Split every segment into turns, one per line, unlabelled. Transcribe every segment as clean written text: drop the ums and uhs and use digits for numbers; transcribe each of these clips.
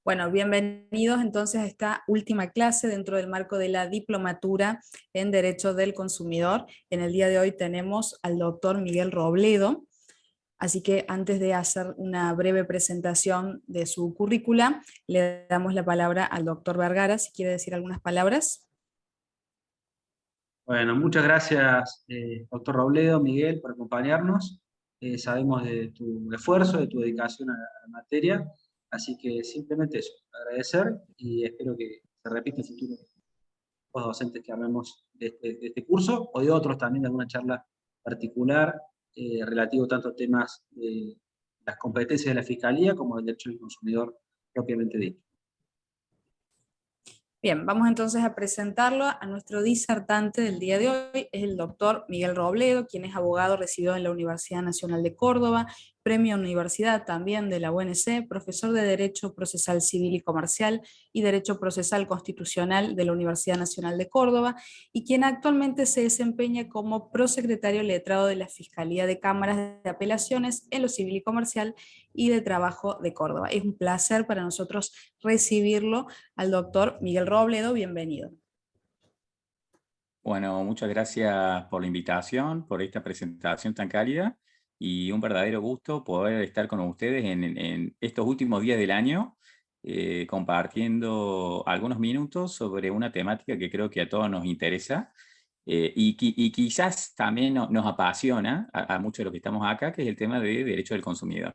Bueno, bienvenidos entonces a esta última clase dentro del marco de la diplomatura en Derecho del Consumidor. En el día de hoy tenemos al doctor Miguel Robledo, así que antes de hacer una breve presentación de su currícula, le damos la palabra al doctor Vergara, si quiere decir algunas palabras.
Bueno, muchas gracias, doctor Robledo, Miguel, por acompañarnos. Sabemos de tu esfuerzo, de tu dedicación a la materia, así que simplemente eso, agradecer y espero que se repita en futuro los docentes que hablemos de este curso o de otros también, de alguna charla particular relativo tanto a temas de las competencias de la Fiscalía como del derecho del consumidor propiamente dicho.
Bien, vamos entonces a presentarlo a nuestro disertante del día de hoy, es el doctor Miguel Robledo, quien es abogado recibido en la Universidad Nacional de Córdoba, premio Universidad también de la UNC, profesor de Derecho Procesal Civil y Comercial y Derecho Procesal Constitucional de la Universidad Nacional de Córdoba, y quien actualmente se desempeña como prosecretario letrado de la Fiscalía de Cámaras de Apelaciones en lo Civil y Comercial y de Trabajo de Córdoba. Es un placer para nosotros recibirlo al doctor Miguel Robledo. Bienvenido.
Bueno, muchas gracias por la invitación, por esta presentación tan cálida y un verdadero gusto poder estar con ustedes en estos últimos días del año compartiendo algunos minutos sobre una temática que creo que a todos nos interesa y quizás también nos apasiona a muchos de los que estamos acá, que es el tema de derecho del consumidor.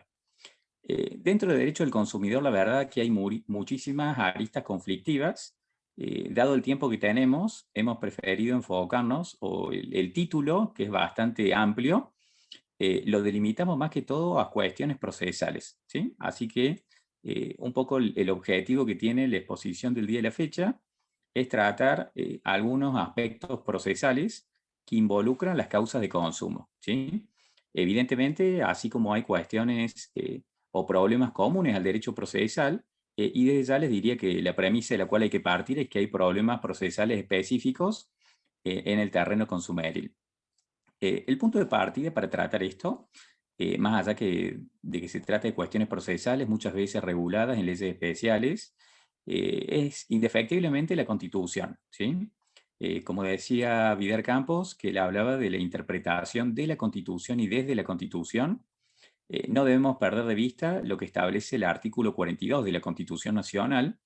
Dentro del derecho del consumidor, la verdad que hay muchísimas aristas conflictivas. Dado el tiempo que tenemos, hemos preferido enfocarnos, o el título, que es bastante amplio, lo delimitamos más que todo a cuestiones procesales, ¿sí? Así que un poco el objetivo que tiene la exposición del día de la fecha es tratar algunos aspectos procesales que involucran las causas de consumo, ¿sí? Evidentemente, así como hay cuestiones o problemas comunes al derecho procesal, y desde ya les diría que la premisa de la cual hay que partir es que hay problemas procesales específicos en el terreno consumeril. El punto de partida para tratar esto, más allá de que se trata de cuestiones procesales, muchas veces reguladas en leyes especiales, es indefectiblemente la Constitución, ¿sí? Como decía Vidal Campos, que él hablaba de la interpretación de la Constitución y desde la Constitución, no debemos perder de vista lo que establece el artículo 42 de la Constitución Nacional,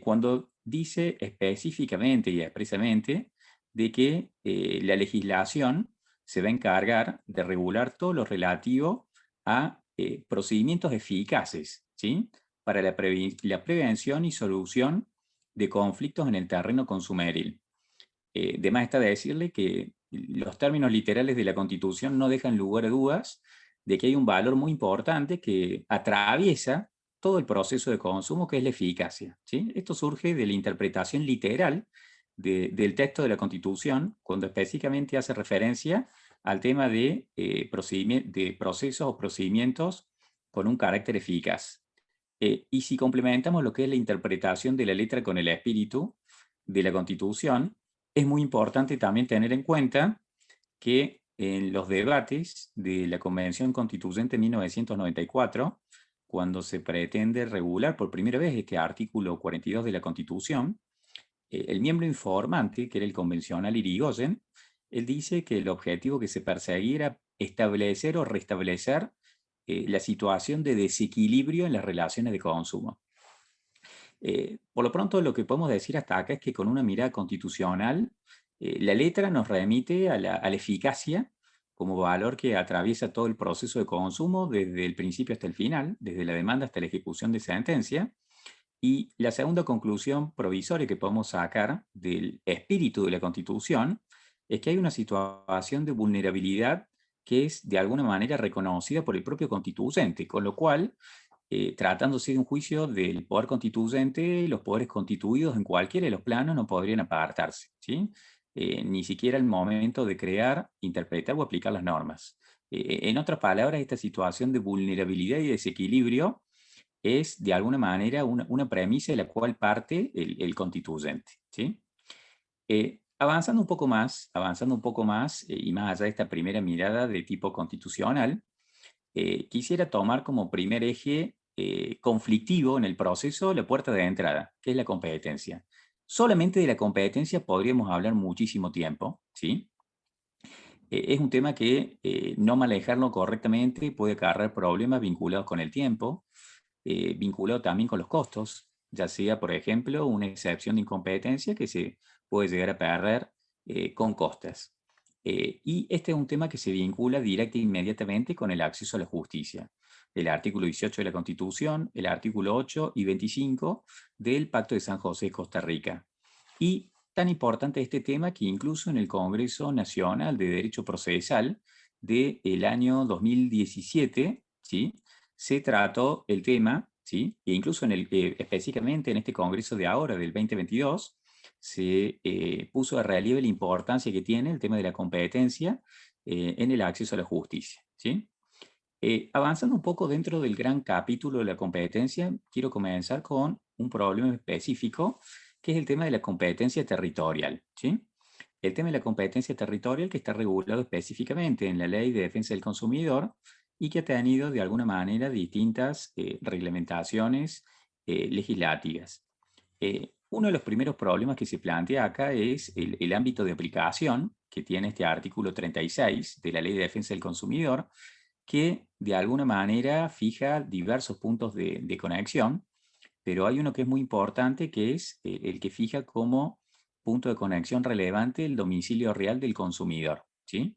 cuando dice específicamente y expresamente de que la legislación se va a encargar de regular todo lo relativo a procedimientos eficaces, ¿sí? Para la prevención y solución de conflictos en el terreno consumeril. De más está decirle que los términos literales de la Constitución no dejan lugar a dudas de que hay un valor muy importante que atraviesa todo el proceso de consumo, que es la eficacia, ¿sí? Esto surge de la interpretación literal del texto de la Constitución, cuando específicamente hace referencia al tema de procesos o procedimientos con un carácter eficaz. Y si complementamos lo que es la interpretación de la letra con el espíritu de la Constitución, es muy importante también tener en cuenta que en los debates de la Convención Constituyente 1994, cuando se pretende regular por primera vez este artículo 42 de la Constitución, el miembro informante, que era el convencional Irigoyen, él dice que el objetivo que se perseguía era establecer o restablecer la situación de desequilibrio en las relaciones de consumo. Por lo pronto, lo que podemos decir hasta acá es que con una mirada constitucional, la letra nos remite a la eficacia como valor que atraviesa todo el proceso de consumo desde el principio hasta el final, desde la demanda hasta la ejecución de sentencia. Y la segunda conclusión provisoria que podemos sacar del espíritu de la Constitución es que hay una situación de vulnerabilidad que es de alguna manera reconocida por el propio constituyente, con lo cual tratándose de un juicio del poder constituyente, los poderes constituidos en cualquiera de los planos no podrían apartarse, ¿sí? Ni siquiera el momento de crear, interpretar o aplicar las normas. En otras palabras, esta situación de vulnerabilidad y desequilibrio es de alguna manera una premisa de la cual parte el constituyente, ¿sí? Avanzando un poco más y más allá de esta primera mirada de tipo constitucional, quisiera tomar como primer eje conflictivo en el proceso la puerta de entrada, que es la competencia. Solamente de la competencia podríamos hablar muchísimo tiempo, ¿sí? Es un tema que no manejarlo correctamente puede acarrear problemas vinculados con el tiempo, vinculado también con los costos, ya sea, por ejemplo, una excepción de incompetencia que se puede llegar a perder con costas. Y este es un tema que se vincula directa e inmediatamente con el acceso a la justicia. El artículo 18 de la Constitución, el artículo 8 y 25 del Pacto de San José, Costa Rica. Y tan importante este tema que incluso en el Congreso Nacional de Derecho Procesal del año 2017, ¿sí?, se trató el tema, ¿sí?, e incluso específicamente en este Congreso de ahora, del 2022, se puso a relieve la importancia que tiene el tema de la competencia en el acceso a la justicia, ¿sí? Avanzando un poco dentro del gran capítulo de la competencia, quiero comenzar con un problema específico, que es el tema de la competencia territorial, ¿sí? El tema de la competencia territorial que está regulado específicamente en la Ley de Defensa del Consumidor y que ha tenido de alguna manera distintas reglamentaciones legislativas. Uno de los primeros problemas que se plantea acá es el ámbito de aplicación que tiene este artículo 36 de la Ley de Defensa del Consumidor, que de alguna manera fija diversos puntos de conexión, pero hay uno que es muy importante, que es el que fija como punto de conexión relevante el domicilio real del consumidor, ¿sí?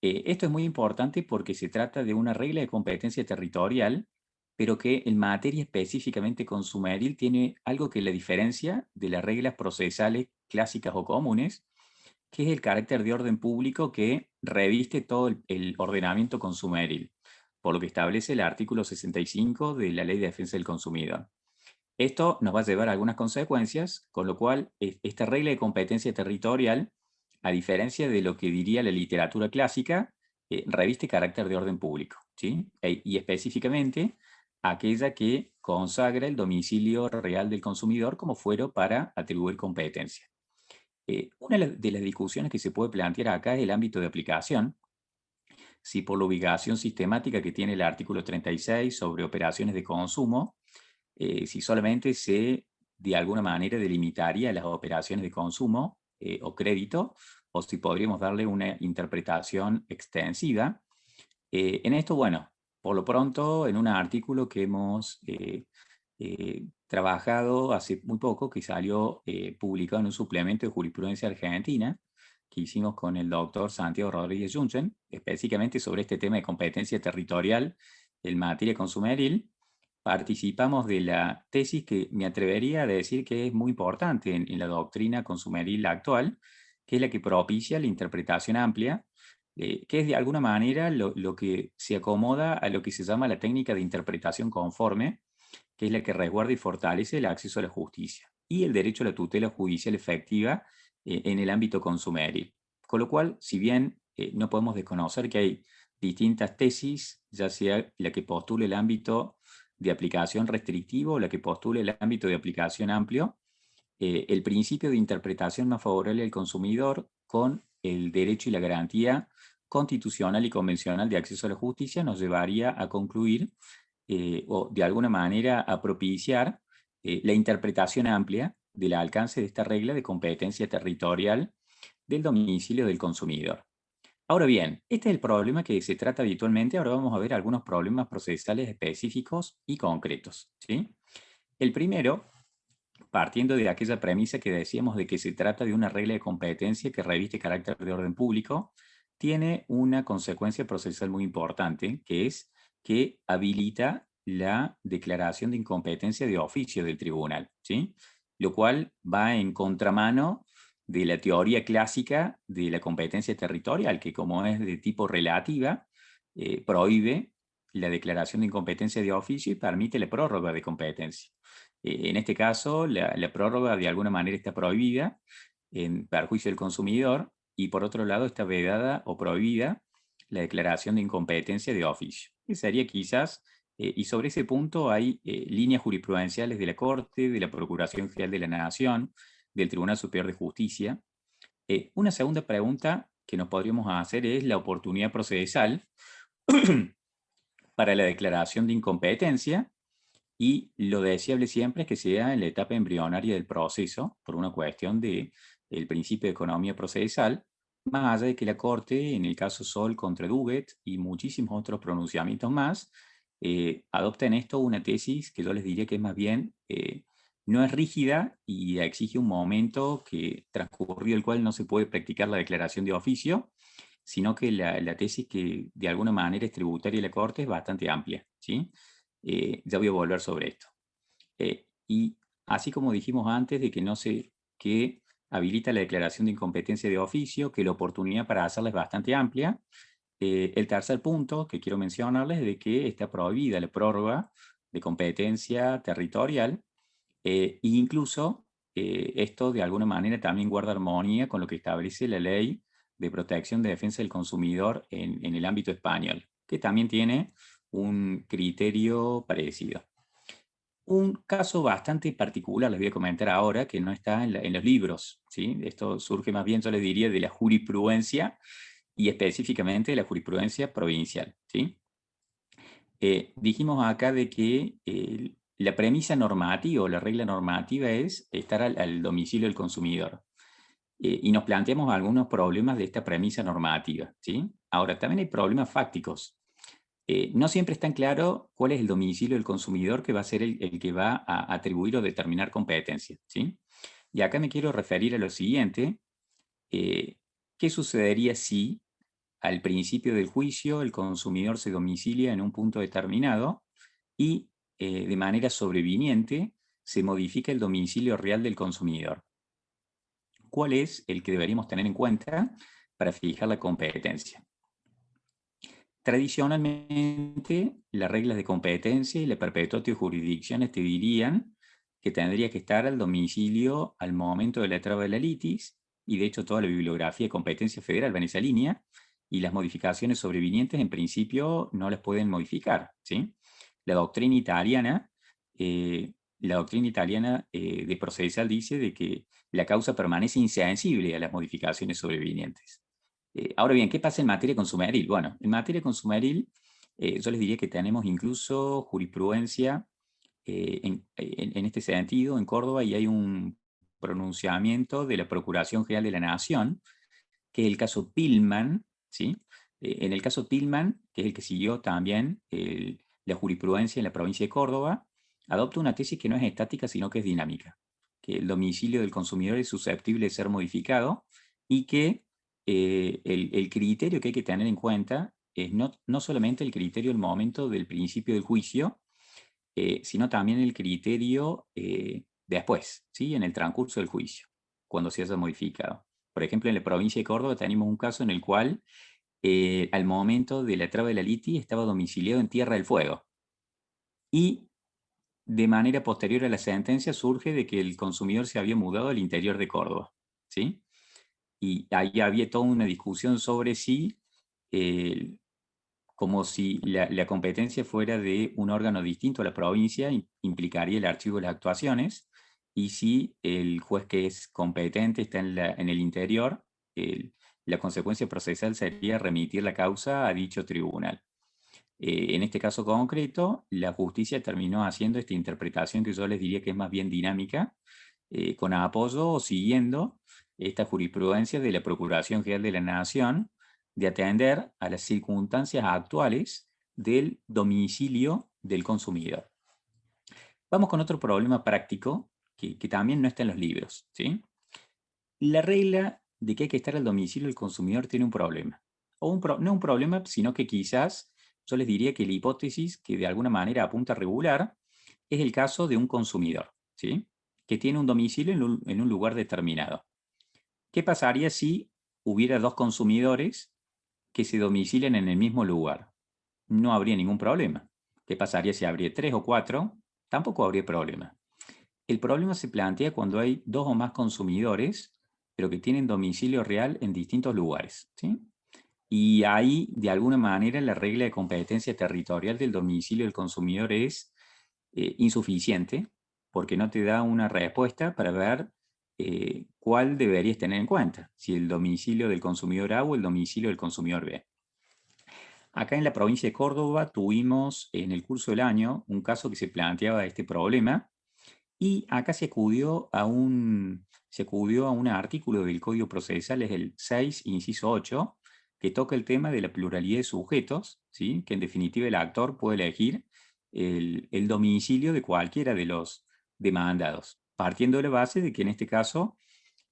Esto es muy importante porque se trata de una regla de competencia territorial, pero que en materia específicamente consumeril tiene algo que la diferencia de las reglas procesales clásicas o comunes, que es el carácter de orden público que reviste todo el ordenamiento consumeril, por lo que establece el artículo 65 de la Ley de Defensa del Consumidor. Esto nos va a llevar a algunas consecuencias, con lo cual esta regla de competencia territorial, a diferencia de lo que diría la literatura clásica, reviste carácter de orden público, ¿sí? Y específicamente aquella que consagra el domicilio real del consumidor como fuero para atribuir competencia. Una de las discusiones que se puede plantear acá es el ámbito de aplicación. Si por la ubicación sistemática que tiene el artículo 36 sobre operaciones de consumo, si solamente se de alguna manera delimitaría las operaciones de consumo o crédito, o si podríamos darle una interpretación extensiva. En esto, bueno, por lo pronto, en un artículo que hemos trabajado hace muy poco, que salió publicado en un suplemento de jurisprudencia argentina, que hicimos con el doctor Santiago Rodríguez Junchen, específicamente sobre este tema de competencia territorial en materia consumeril, participamos de la tesis que me atrevería a decir que es muy importante en la doctrina consumeril actual, que es la que propicia la interpretación amplia, que es de alguna manera lo que se acomoda a lo que se llama la técnica de interpretación conforme, que es la que resguarda y fortalece el acceso a la justicia y el derecho a la tutela judicial efectiva en el ámbito consumeril. Con lo cual, si bien no podemos desconocer que hay distintas tesis, ya sea la que postule el ámbito de aplicación restrictivo o la que postule el ámbito de aplicación amplio, el principio de interpretación más favorable al consumidor con el derecho y la garantía constitucional y convencional de acceso a la justicia nos llevaría a concluir o de alguna manera a propiciar la interpretación amplia del alcance de esta regla de competencia territorial del domicilio del consumidor. Ahora bien, este es el problema que se trata habitualmente. Ahora vamos a ver algunos problemas procesales específicos y concretos, ¿sí? El primero, partiendo de aquella premisa que decíamos de que se trata de una regla de competencia que reviste carácter de orden público, tiene una consecuencia procesal muy importante, que es que habilita la declaración de incompetencia de oficio del tribunal, ¿sí? Lo cual va en contramano de la teoría clásica de la competencia territorial, que como es de tipo relativa, prohíbe la declaración de incompetencia de oficio y permite la prórroga de competencia. En este caso, la prórroga de alguna manera está prohibida en perjuicio del consumidor y por otro lado está vedada o prohibida la declaración de incompetencia de oficio. Que sería quizás, y sobre ese punto hay líneas jurisprudenciales de la Corte, de la Procuración General de la Nación, del Tribunal Superior de Justicia. Una segunda pregunta que nos podríamos hacer es la oportunidad procesal para la declaración de incompetencia y lo deseable siempre es que sea en la etapa embrionaria del proceso, por una cuestión del principio de economía procesal, más allá de que la Corte, en el caso Sol contra Duguet y muchísimos otros pronunciamientos más, adopta en esto una tesis que yo les diría que es más bien, no es rígida y exige un momento que transcurrido el cual no se puede practicar la declaración de oficio, sino que la tesis que de alguna manera es tributaria de la Corte es bastante amplia, ¿sí? Ya voy a volver sobre esto. Y así como dijimos antes de que no se, que habilita la declaración de incompetencia de oficio, que la oportunidad para hacerla es bastante amplia, el tercer punto que quiero mencionarles es de que está prohibida la prórroga de competencia territorial, e incluso esto de alguna manera también guarda armonía con lo que establece la Ley de Protección de Defensa del Consumidor en el ámbito español, que también tiene un criterio parecido. Un caso bastante particular les voy a comentar ahora, que no está en los libros, ¿sí? Esto surge más bien, yo les diría, de la jurisprudencia y específicamente de la jurisprudencia provincial, ¿sí? Dijimos acá de que la premisa normativa o la regla normativa es estar al domicilio del consumidor. Y nos planteamos algunos problemas de esta premisa normativa, ¿sí? Ahora, también hay problemas fácticos. No siempre es tan claro cuál es el domicilio del consumidor que va a ser el que va a atribuir o determinar competencia, ¿sí? Y acá me quiero referir a lo siguiente. ¿Qué sucedería si al principio del juicio el consumidor se domicilia en un punto determinado y de manera sobreviniente se modifica el domicilio real del consumidor? ¿Cuál es el que deberíamos tener en cuenta para fijar la competencia? Tradicionalmente, las reglas de competencia y la perpetuatio jurisdicciones te dirían que tendría que estar al domicilio al momento de la traba de la litis, y de hecho toda la bibliografía de competencia federal va en esa línea, y las modificaciones sobrevinientes en principio no las pueden modificar, ¿sí? La doctrina italiana, de procesal dice de que la causa permanece insensible a las modificaciones sobrevinientes. Ahora bien, ¿qué pasa en materia consumeril? Bueno, en materia consumeril, yo les diría que tenemos incluso jurisprudencia en este sentido en Córdoba, y hay un pronunciamiento de la Procuración General de la Nación, que es el caso Pillman, ¿sí? En el caso Pillman, que es el que siguió también la jurisprudencia en la provincia de Córdoba, adopta una tesis que no es estática, sino que es dinámica, que el domicilio del consumidor es susceptible de ser modificado y que el criterio que hay que tener en cuenta es no solamente el criterio del momento del principio del juicio, sino también el criterio después, ¿sí? En el transcurso del juicio, cuando se haya modificado. Por ejemplo, en la provincia de Córdoba tenemos un caso en el cual al momento de la traba de la litis estaba domiciliado en Tierra del Fuego. Y de manera posterior a la sentencia surge de que el consumidor se había mudado al interior de Córdoba, ¿sí? Y ahí había toda una discusión sobre si, como si la competencia fuera de un órgano distinto a la provincia, implicaría el archivo de las actuaciones, y si el juez que es competente está en el interior, la consecuencia procesal sería remitir la causa a dicho tribunal. En este caso concreto, la justicia terminó haciendo esta interpretación que yo les diría que es más bien dinámica, con apoyo o siguiendo esta jurisprudencia de la Procuración General de la Nación, de atender a las circunstancias actuales del domicilio del consumidor. Vamos con otro problema práctico que también no está en los libros, ¿sí? La regla de que hay que estar al domicilio del consumidor tiene un problema. No un problema, sino que quizás yo les diría que la hipótesis que de alguna manera apunta a regular es el caso de un consumidor, ¿sí? Que tiene un domicilio en un lugar determinado. ¿Qué pasaría si hubiera dos consumidores que se domicilian en el mismo lugar? No habría ningún problema. ¿Qué pasaría si habría 3 o 4? Tampoco habría problema. El problema se plantea cuando hay 2 o más consumidores, pero que tienen domicilio real en distintos lugares, ¿sí? Y ahí, de alguna manera, la regla de competencia territorial del domicilio del consumidor es insuficiente, porque no te da una respuesta para ver cuál deberías tener en cuenta, si el domicilio del consumidor A o el domicilio del consumidor B. Acá en la provincia de Córdoba tuvimos en el curso del año un caso que se planteaba este problema y acá se acudió a un artículo del Código Procesal, es el 6, inciso 8, que toca el tema de la pluralidad de sujetos, ¿sí? Que en definitiva el actor puede elegir el domicilio de cualquiera de los demandados, partiendo de la base de que en este caso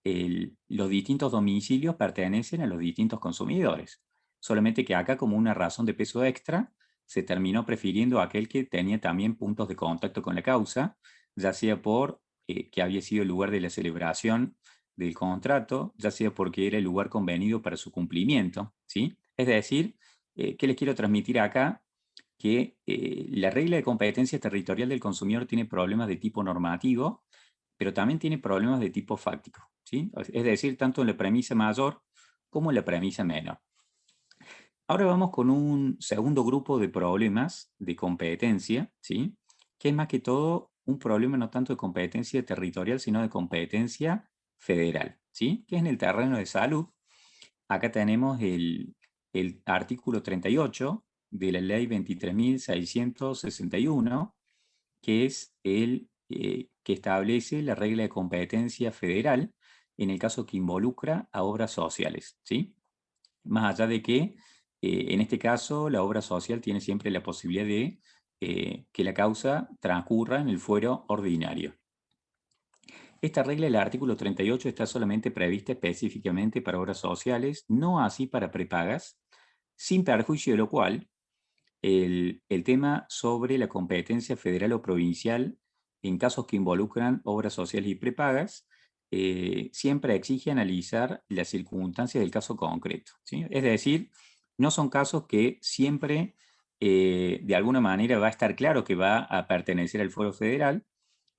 los distintos domicilios pertenecen a los distintos consumidores. Solamente que acá, como una razón de peso extra, se terminó prefiriendo aquel que tenía también puntos de contacto con la causa, ya sea por que había sido el lugar de la celebración del contrato, ya sea porque era el lugar convenido para su cumplimiento, ¿sí? Es decir, ¿qué les quiero transmitir acá? Que la regla de competencia territorial del consumidor tiene problemas de tipo normativo, pero también tiene problemas de tipo fáctico, ¿sí? Es decir, tanto en la premisa mayor como en la premisa menor. Ahora vamos con un segundo grupo de problemas de competencia, ¿sí? Que es más que todo un problema no tanto de competencia territorial, sino de competencia federal, ¿sí? Que es en el terreno de salud. Acá tenemos el artículo 38 de la ley 23.661, que es el que establece la regla de competencia federal en el caso que involucra a obras sociales, ¿sí? Más allá de que en este caso la obra social tiene siempre la posibilidad de que la causa transcurra en el fuero ordinario. Esta regla del artículo 38 está solamente prevista específicamente para obras sociales, no así para prepagas, sin perjuicio de lo cual el tema sobre la competencia federal o provincial en casos que involucran obras sociales y prepagas, siempre exige analizar las circunstancias del caso concreto, ¿sí? Es decir, no son casos que siempre de alguna manera va a estar claro que va a pertenecer al fuero federal,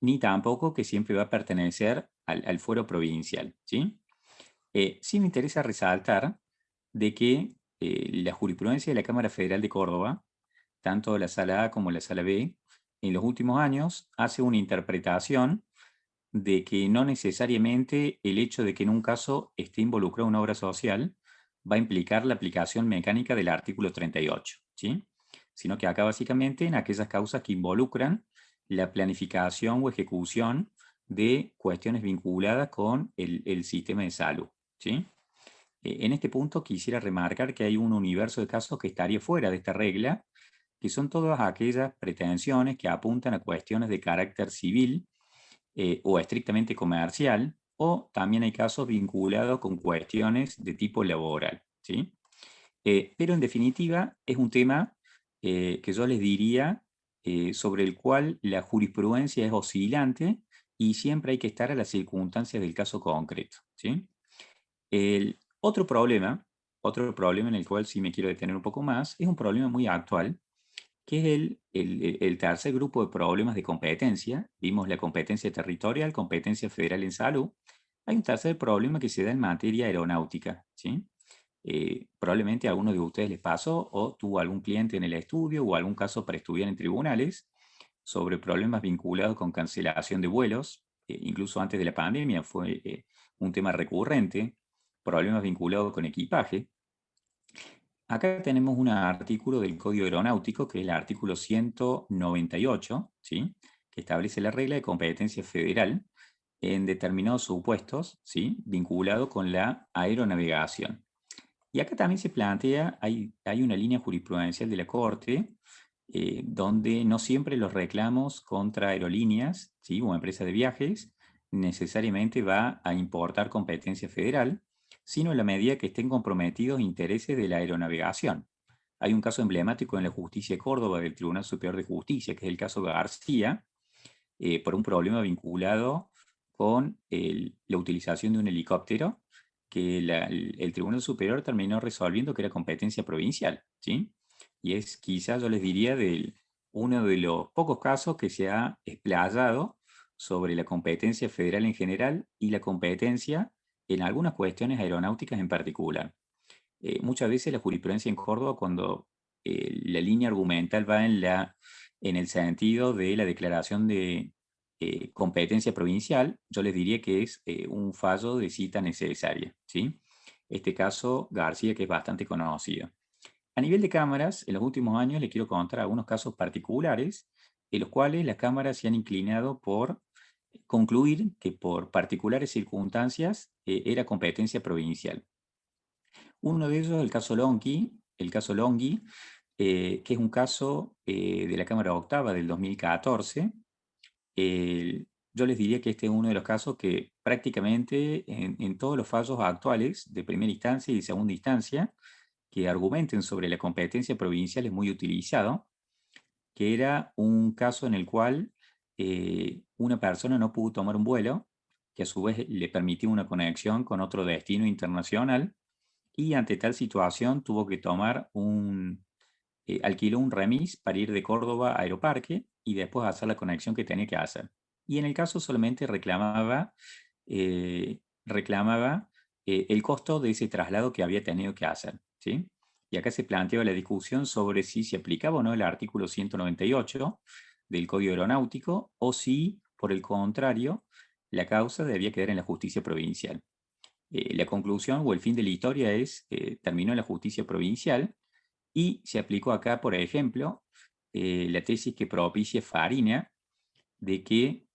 ni tampoco que siempre va a pertenecer al fuero provincial, ¿sí? Sí me interesa resaltar de que la jurisprudencia de la Cámara Federal de Córdoba, tanto la Sala A como la Sala B, en los últimos años hace una interpretación de que no necesariamente el hecho de que en un caso esté involucrada una obra social va a implicar la aplicación mecánica del artículo 38, ¿sí? Sino que acá básicamente en aquellas causas que involucran la planificación o ejecución de cuestiones vinculadas con el sistema de salud, ¿sí? En este punto quisiera remarcar que hay un universo de casos que estaría fuera de esta regla, que son todas aquellas pretensiones que apuntan a cuestiones de carácter civil o estrictamente comercial, o también hay casos vinculados con cuestiones de tipo laboral, ¿sí? Pero en definitiva es un tema que yo les diría sobre el cual la jurisprudencia es oscilante y siempre hay que estar a las circunstancias del caso concreto, ¿sí? El otro problema en el cual sí me quiero detener un poco más, es un problema muy actual, que es el tercer grupo de problemas de competencia. Vimos la competencia territorial, competencia federal en salud. Hay un tercer problema que se da en materia aeronáutica, ¿sí? Probablemente a alguno de ustedes les pasó o tuvo algún cliente en el estudio o algún caso para estudiar en tribunales sobre problemas vinculados con cancelación de vuelos. Incluso antes de la pandemia fue un tema recurrente, problemas vinculados con equipaje. Acá tenemos un artículo del Código Aeronáutico, que es el artículo 198, ¿sí? Que establece la regla de competencia federal en determinados supuestos, ¿sí? Vinculado con la aeronavegación. Y acá también se plantea, hay una línea jurisprudencial de la Corte, donde no siempre los reclamos contra aerolíneas, ¿sí? O empresas de viajes necesariamente va a importar competencia federal, sino en la medida que estén comprometidos intereses de la aeronavegación. Hay un caso emblemático en la justicia de Córdoba del Tribunal Superior de Justicia, que es el caso García, por un problema vinculado con la utilización de un helicóptero que el Tribunal Superior terminó resolviendo que era competencia provincial, ¿sí? Y es quizás, yo les diría, uno de los pocos casos que se ha explayado sobre la competencia federal en general y la competencia en algunas cuestiones aeronáuticas en particular. Muchas veces la jurisprudencia en Córdoba, cuando la línea argumental va en el sentido de la declaración de competencia provincial, yo les diría que es un fallo de cita necesaria, ¿sí? Este caso, García, que es bastante conocido. A nivel de cámaras, en los últimos años les quiero contar algunos casos particulares en los cuales las cámaras se han inclinado por concluir que por particulares circunstancias era competencia provincial. Uno de ellos es el caso Longhi, que es un caso de la Cámara Octava del 2014. Yo les diría que este es uno de los casos que prácticamente en todos los fallos actuales de primera instancia y segunda instancia que argumenten sobre la competencia provincial es muy utilizado, que era un caso en el cual una persona no pudo tomar un vuelo, que a su vez le permitió una conexión con otro destino internacional, y ante tal situación tuvo que tomar alquiló un remis para ir de Córdoba a Aeroparque y después hacer la conexión que tenía que hacer. Y en el caso solamente reclamaba el costo de ese traslado que había tenido que hacer, ¿sí? Y acá se planteaba la discusión sobre si se aplicaba o no el artículo 198 del Código Aeronáutico o si, por el contrario, la causa debía quedar en la justicia provincial. La conclusión o el fin de la historia terminó en la justicia provincial y se aplicó acá, por ejemplo, la tesis que propicia Farina de que,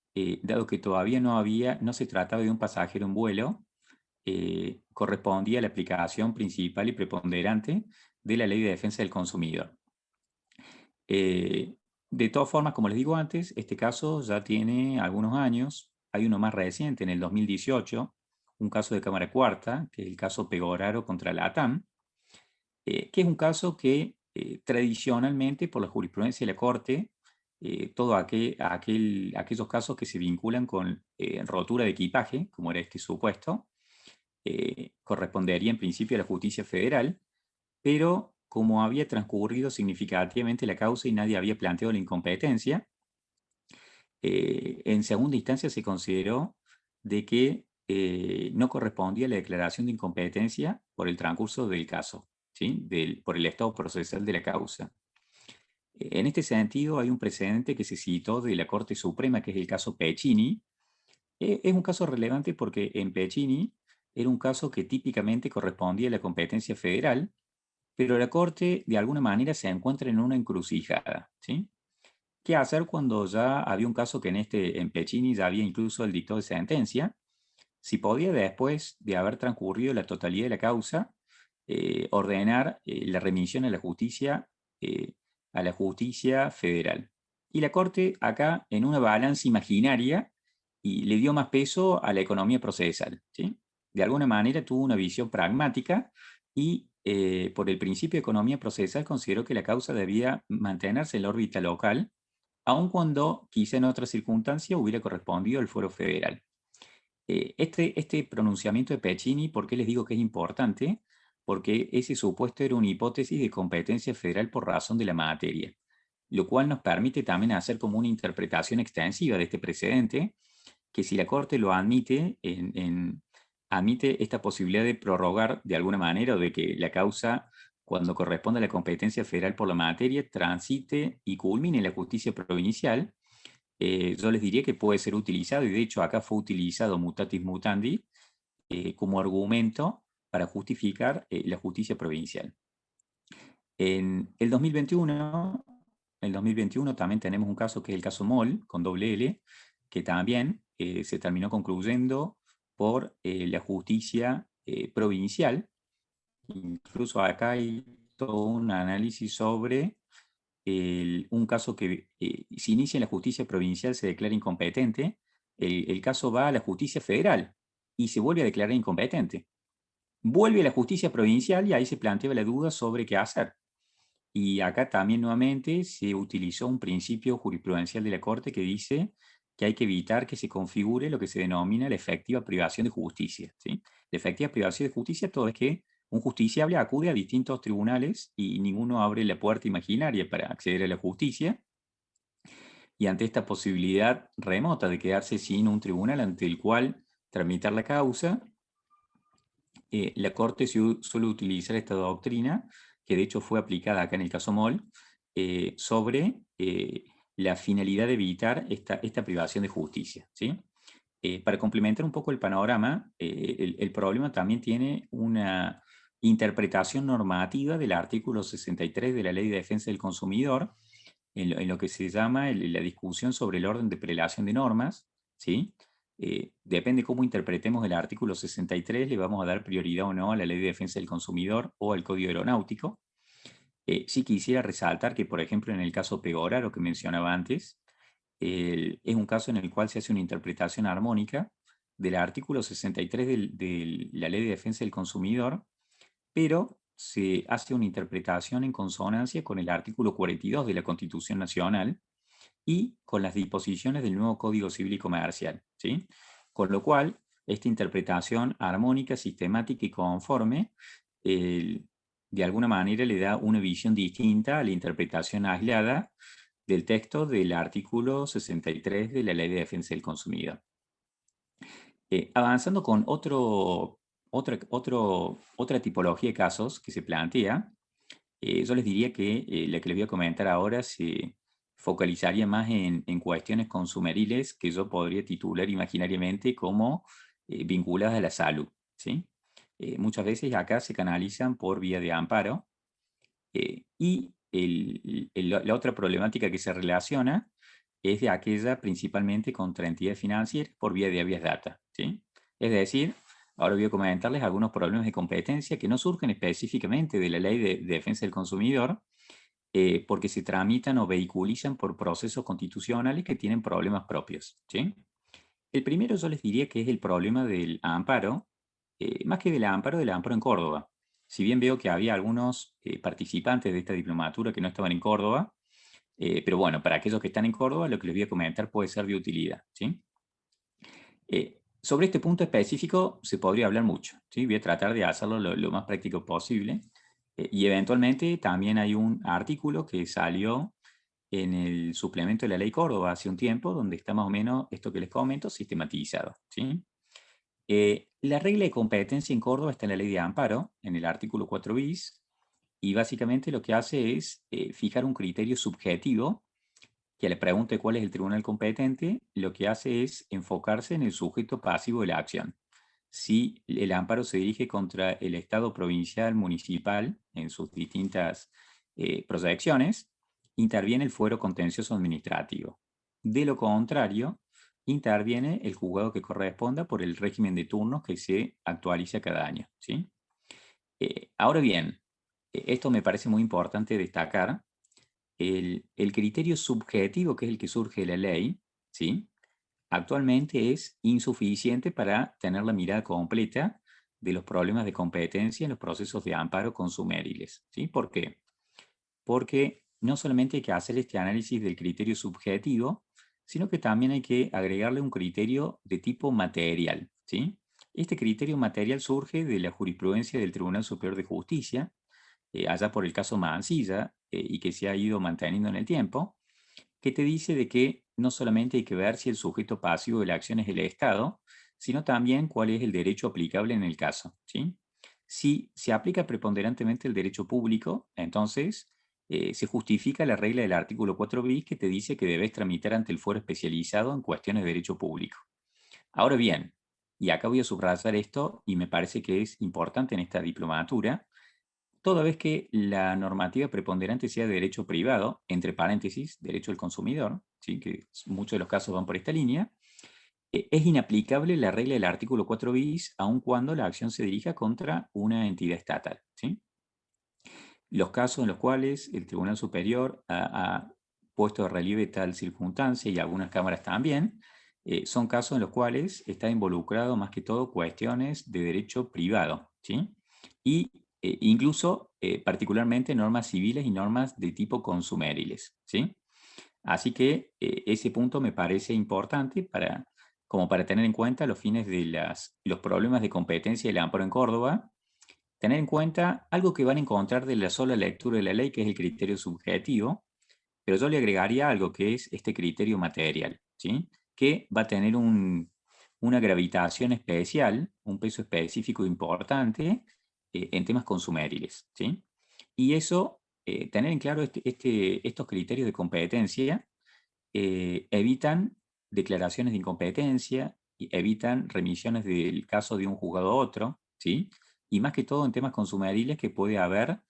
dado que todavía no se trataba de un pasajero en vuelo, correspondía a la aplicación principal y preponderante de la Ley de Defensa del Consumidor. De todas formas, como les digo antes, este caso ya tiene algunos años. Hay uno más reciente, en el 2018, un caso de Cámara Cuarta, que es el caso Pegoraro contra la ATAM, que es un caso que tradicionalmente, por la jurisprudencia de la Corte, todos aquellos casos que se vinculan con rotura de equipaje, como era este supuesto, correspondería en principio a la justicia federal, pero como había transcurrido significativamente la causa y nadie había planteado la incompetencia, en segunda instancia se consideró de que no correspondía la declaración de incompetencia por el transcurso del caso, ¿sí? Por el estado procesal de la causa. En este sentido, hay un precedente que se citó de la Corte Suprema, que es el caso Pecini. Es un caso relevante porque en Pecini era un caso que típicamente correspondía a la competencia federal, pero la Corte de alguna manera se encuentra en una encrucijada, ¿sí? ¿Qué hacer cuando ya había un caso que en Pecini ya había incluso el dictado de sentencia? Si podía, después de haber transcurrido la totalidad de la causa, ordenar la remisión a la justicia federal. Y la Corte acá, en una balanza imaginaria, y le dio más peso a la economía procesal, ¿sí? De alguna manera tuvo una visión pragmática y por el principio de economía procesal consideró que la causa debía mantenerse en la órbita local, aun cuando quizá en otra circunstancia hubiera correspondido al fuero federal. Este pronunciamiento de Pecini, ¿por qué les digo que es importante? Porque ese supuesto era una hipótesis de competencia federal por razón de la materia, lo cual nos permite también hacer como una interpretación extensiva de este precedente, que si la Corte lo admite, admite esta posibilidad de prorrogar de alguna manera o de que la causa, cuando corresponde a la competencia federal por la materia, transite y culmine en la justicia provincial. Yo les diría que puede ser utilizado, y de hecho acá fue utilizado mutatis mutandi como argumento para justificar la justicia provincial. En el 2021 también tenemos un caso que es el caso Moll, con doble L, que también se terminó concluyendo por la justicia provincial. Incluso acá hay todo un análisis sobre un caso que se inicia en la justicia provincial, se declara incompetente, el caso va a la justicia federal y se vuelve a declarar incompetente. Vuelve a la justicia provincial y ahí se plantea la duda sobre qué hacer. Y acá también nuevamente se utilizó un principio jurisprudencial de la Corte que dice que hay que evitar que se configure lo que se denomina la efectiva privación de justicia, ¿sí? La efectiva privación de justicia todo es que un justiciable acude a distintos tribunales y ninguno abre la puerta imaginaria para acceder a la justicia. Y ante esta posibilidad remota de quedarse sin un tribunal ante el cual tramitar la causa, la Corte suele utilizar esta doctrina, que de hecho fue aplicada acá en el caso Moll, sobre la finalidad de evitar esta privación de justicia, ¿sí? Para complementar un poco el panorama, el problema también tiene interpretación normativa del artículo 63 de la Ley de Defensa del Consumidor, en lo que se llama la discusión sobre el orden de prelación de normas, ¿sí? Depende cómo interpretemos el artículo 63, le vamos a dar prioridad o no a la Ley de Defensa del Consumidor o al Código Aeronáutico. Sí quisiera resaltar que, por ejemplo, en el caso Pegora, lo que mencionaba antes, es un caso en el cual se hace una interpretación armónica del artículo 63 de la Ley de Defensa del Consumidor, pero se hace una interpretación en consonancia con el artículo 42 de la Constitución Nacional y con las disposiciones del nuevo Código Civil y Comercial, ¿sí? Con lo cual, esta interpretación armónica, sistemática y conforme, de alguna manera le da una visión distinta a la interpretación aislada del texto del artículo 63 de la Ley de Defensa del Consumidor. Avanzando con otra tipología de casos que se plantea, yo les diría que la que les voy a comentar ahora se focalizaría más en cuestiones consumeriles que yo podría titular imaginariamente como vinculadas a la salud, ¿sí? Muchas veces acá se canalizan por vía de amparo y la otra problemática que se relaciona es de aquella principalmente contra entidades financieras por vía de habeas data, ¿sí? Es decir, ahora voy a comentarles algunos problemas de competencia que no surgen específicamente de la Ley de Defensa del Consumidor, porque se tramitan o vehiculizan por procesos constitucionales que tienen problemas propios, ¿sí? El primero yo les diría que es el problema del amparo, más que del amparo en Córdoba. Si bien veo que había algunos participantes de esta diplomatura que no estaban en Córdoba, pero bueno, para aquellos que están en Córdoba, lo que les voy a comentar puede ser de utilidad, ¿sí? Sobre este punto específico se podría hablar mucho, ¿sí? Voy a tratar de hacerlo lo más práctico posible. Y eventualmente también hay un artículo que salió en el suplemento de la Ley Córdoba hace un tiempo, donde está más o menos esto que les comento sistematizado, ¿sí? La regla de competencia en Córdoba está en la Ley de Amparo, en el artículo 4 bis, y básicamente lo que hace es fijar un criterio subjetivo que a la pregunta de cuál es el tribunal competente, lo que hace es enfocarse en el sujeto pasivo de la acción. Si el amparo se dirige contra el Estado provincial, municipal, en sus distintas proyecciones, interviene el fuero contencioso administrativo. De lo contrario, interviene el juzgado que corresponda por el régimen de turnos que se actualiza cada año, ¿sí? Ahora bien, esto me parece muy importante destacar, el criterio subjetivo, que es el que surge de la ley, ¿sí? Actualmente es insuficiente para tener la mirada completa de los problemas de competencia en los procesos de amparo consumeriles, ¿sí? ¿Por qué? Porque no solamente hay que hacer este análisis del criterio subjetivo, sino que también hay que agregarle un criterio de tipo material, ¿sí? Este criterio material surge de la jurisprudencia del Tribunal Superior de Justicia, allá por el caso Mansilla, y que se ha ido manteniendo en el tiempo, que te dice de que no solamente hay que ver si el sujeto pasivo de la acción es el Estado, sino también cuál es el derecho aplicable en el caso, ¿sí? Si se aplica preponderantemente el derecho público, entonces se justifica la regla del artículo 4 bis que te dice que debes tramitar ante el fuero especializado en cuestiones de derecho público. Ahora bien, y acá voy a subrayar esto y me parece que es importante en esta diplomatura, toda vez que la normativa preponderante sea de derecho privado, entre paréntesis, derecho del consumidor, ¿sí? Que muchos de los casos van por esta línea, es inaplicable la regla del artículo 4 bis, aun cuando la acción se dirija contra una entidad estatal, ¿sí? Los casos en los cuales el Tribunal Superior ha puesto de relieve tal circunstancia, y algunas cámaras también, son casos en los cuales está involucrado más que todo cuestiones de derecho privado, ¿sí? Y incluso particularmente normas civiles y normas de tipo consumeriles, ¿sí? Así que ese punto me parece importante como para tener en cuenta los fines de los problemas de competencia del amparo en Córdoba, tener en cuenta algo que van a encontrar de la sola lectura de la ley, que es el criterio subjetivo, pero yo le agregaría algo que es este criterio material, ¿sí? Que va a tener una gravitación especial, un peso específico importante en temas consumeriles, ¿sí? Y eso, tener en claro estos criterios de competencia, evitan declaraciones de incompetencia, y evitan remisiones del caso de un juzgado a otro, ¿sí? y más que todo en temas consumeriles que puede haber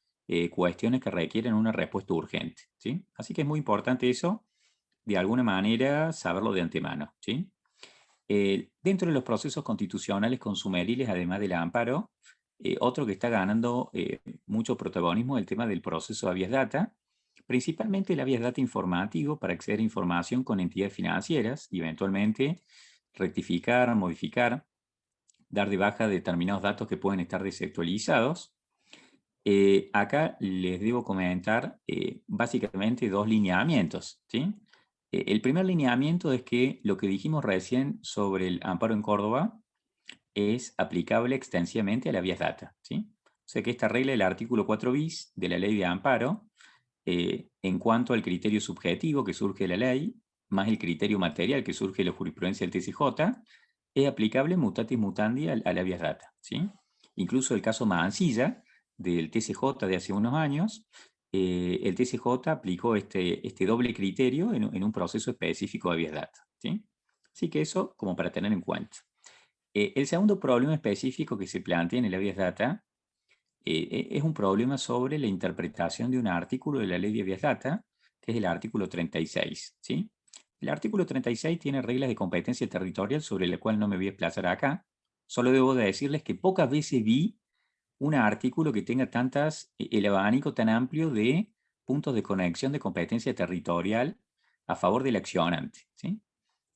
cuestiones que requieren una respuesta urgente, ¿sí? Así que es muy importante eso, de alguna manera, saberlo de antemano, ¿sí? Dentro de los procesos constitucionales consumeriles, además del amparo, otro que está ganando mucho protagonismo es el tema del proceso de habeas data, principalmente el habeas data informativo para acceder a información con entidades financieras y eventualmente rectificar, modificar, dar de baja determinados datos que pueden estar desactualizados. Acá les debo comentar básicamente dos lineamientos, ¿sí? El primer lineamiento es que lo que dijimos recién sobre el amparo en Córdoba es aplicable extensivamente a la habeas data, ¿sí? O sea que esta regla del artículo 4 bis de la ley de amparo, en cuanto al criterio subjetivo que surge de la ley, más el criterio material que surge de la jurisprudencia del TCJ, es aplicable mutatis mutandi a la habeas data, ¿sí? Incluso el caso Mansilla del TCJ de hace unos años, el TCJ aplicó este doble criterio en un proceso específico de habeas data, ¿sí? Así que eso como para tener en cuenta. El segundo problema específico que se plantea en el habeas data es un problema sobre la interpretación de un artículo de la ley de habeas data, que es el artículo 36, ¿sí? El artículo 36 tiene reglas de competencia territorial sobre la cual no me voy a desplazar acá. Solo debo de decirles que pocas veces vi un artículo que tenga el abanico tan amplio de puntos de conexión de competencia territorial a favor del accionante, ¿sí?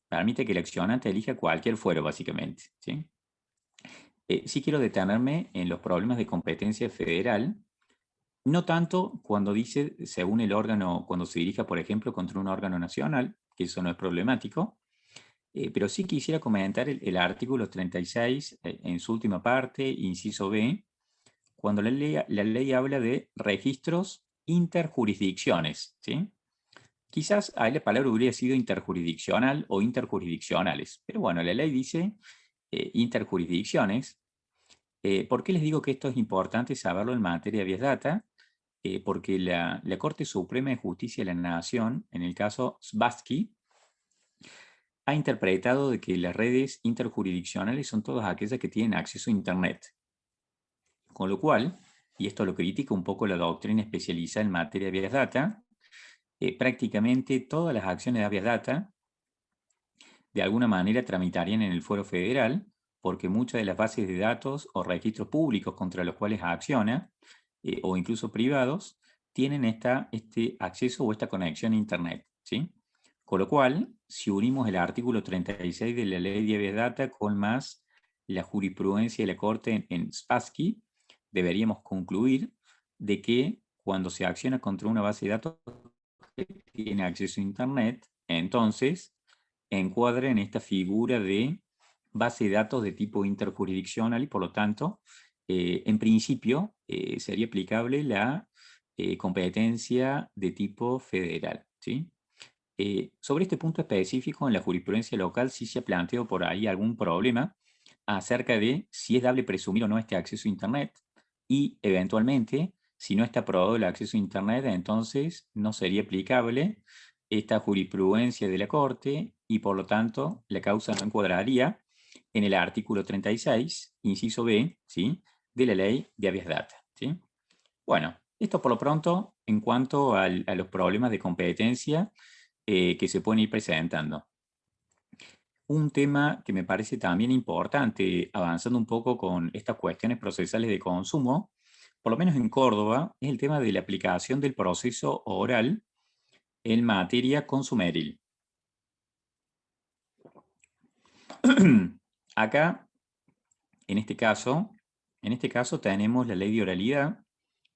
Permite que el accionante elija cualquier fuero, básicamente, ¿sí? Sí quiero detenerme en los problemas de competencia federal, no tanto cuando dice según el órgano, cuando se dirija, por ejemplo, contra un órgano nacional, que eso no es problemático, pero sí quisiera comentar el artículo 36 en su última parte, inciso B, cuando la ley habla de registros interjurisdicciones, ¿sí? Quizás ahí la palabra hubiera sido interjurisdiccional o interjurisdiccionales, pero bueno, la ley dice interjurisdicciones. ¿Por qué les digo que esto es importante saberlo en materia de habeas data? Porque la Corte Suprema de Justicia de la Nación, en el caso Spassky, ha interpretado de que las redes interjurisdiccionales son todas aquellas que tienen acceso a Internet. Con lo cual, y esto lo critica un poco la doctrina especializada en materia de habeas data, prácticamente todas las acciones de habeas data de alguna manera tramitarían en el fuero federal, porque muchas de las bases de datos o registros públicos contra los cuales acciona, o incluso privados, tienen este acceso o esta conexión a Internet, ¿sí? Con lo cual, si unimos el artículo 36 de la ley de habeas data con más la jurisprudencia de la Corte en Spassky, deberíamos concluir de que cuando se acciona contra una base de datos que tiene acceso a Internet, entonces encuadra en esta figura de base de datos de tipo interjurisdiccional y por lo tanto, en principio, sería aplicable la competencia de tipo federal, ¿sí? Sobre este punto específico, en la jurisprudencia local sí se ha planteado por ahí algún problema acerca de si es dable presumir o no este acceso a Internet y eventualmente, si no está aprobado el acceso a Internet, entonces no sería aplicable esta jurisprudencia de la Corte y por lo tanto la causa no encuadraría en el artículo 36, inciso B, ¿sí?, de la ley de habeas data, ¿sí? Bueno, esto por lo pronto en cuanto a los problemas de competencia que se pueden ir presentando. Un tema que me parece también importante, avanzando un poco con estas cuestiones procesales de consumo, por lo menos en Córdoba, es el tema de la aplicación del proceso oral en materia consumeril. Acá, en este caso tenemos la ley de oralidad,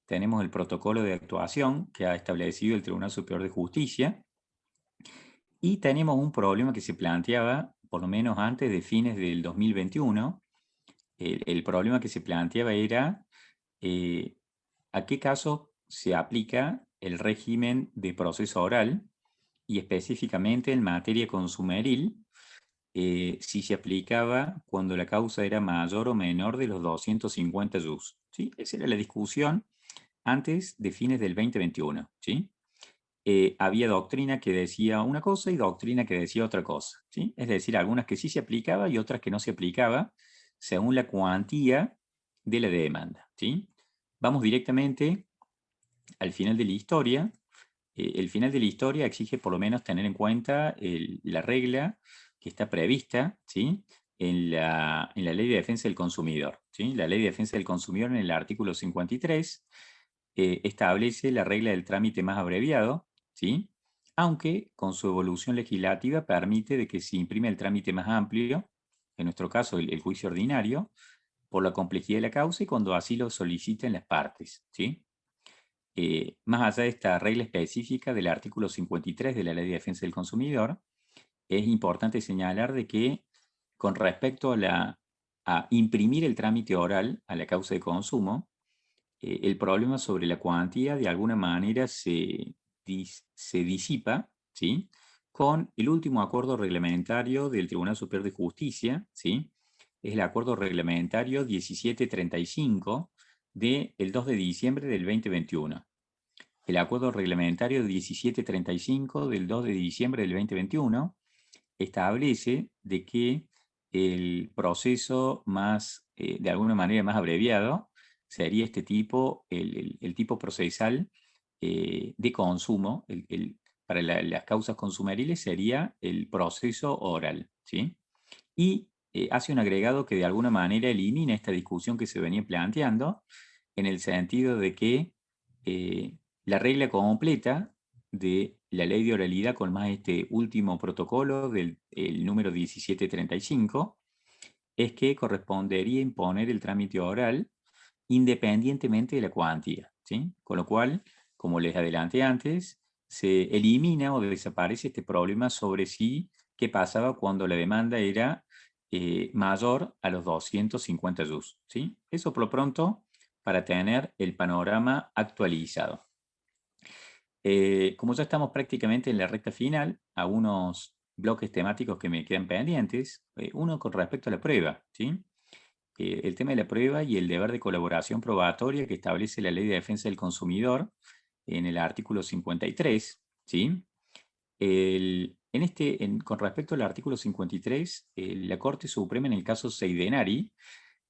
tenemos el protocolo de actuación que ha establecido el Tribunal Superior de Justicia, y tenemos un problema que se planteaba, por lo menos antes de fines del 2021, el problema que se planteaba era a qué caso se aplica el régimen de proceso oral y específicamente en materia consumeril, si se aplicaba cuando la causa era mayor o menor de los 250 jus, ¿sí? Esa era la discusión antes de fines del 2021, ¿sí? Había doctrina que decía una cosa y doctrina que decía otra cosa, ¿sí? Es decir, algunas que sí se aplicaba y otras que no se aplicaba, según la cuantía de la demanda, ¿sí? Vamos directamente al final de la historia. El final de la historia exige por lo menos tener en cuenta la regla que está prevista, ¿sí?, en la Ley de Defensa del Consumidor, ¿sí? La Ley de Defensa del Consumidor, en el artículo 53, establece la regla del trámite más abreviado, ¿sí?, aunque con su evolución legislativa permite de que se imprime el trámite más amplio, en nuestro caso el juicio ordinario, por la complejidad de la causa y cuando así lo soliciten las partes, ¿sí? Más allá de esta regla específica del artículo 53 de la Ley de Defensa del Consumidor, es importante señalar de que con respecto a imprimir el trámite oral a la causa de consumo, el problema sobre la cuantía de alguna manera se disipa, ¿sí?, con el último acuerdo reglamentario del Tribunal Superior de Justicia, ¿sí? Es el acuerdo reglamentario 1735 del 2 de diciembre del 2021. El acuerdo reglamentario 1735 del 2 de diciembre del 2021 establece de que el proceso más, de alguna manera más abreviado, sería este tipo, el tipo procesal de consumo, para las causas consumeriles sería el proceso oral, ¿sí? Y hace un agregado que de alguna manera elimina esta discusión que se venía planteando, en el sentido de que la regla completa de la ley de oralidad con más este último protocolo del número 1735 es que correspondería imponer el trámite oral independientemente de la cuantía, ¿sí? Con lo cual, como les adelanté antes, se elimina o desaparece este problema sobre si qué pasaba cuando la demanda era mayor a los 250 JUS, ¿sí? Eso por lo pronto para tener el panorama actualizado. Como ya estamos prácticamente en la recta final, algunos bloques temáticos que me quedan pendientes. Uno con respecto a la prueba, ¿sí? El tema de la prueba y el deber de colaboración probatoria que establece la Ley de Defensa del Consumidor en el artículo 53, ¿sí? Con respecto al artículo 53, la Corte Suprema en el caso Seidenari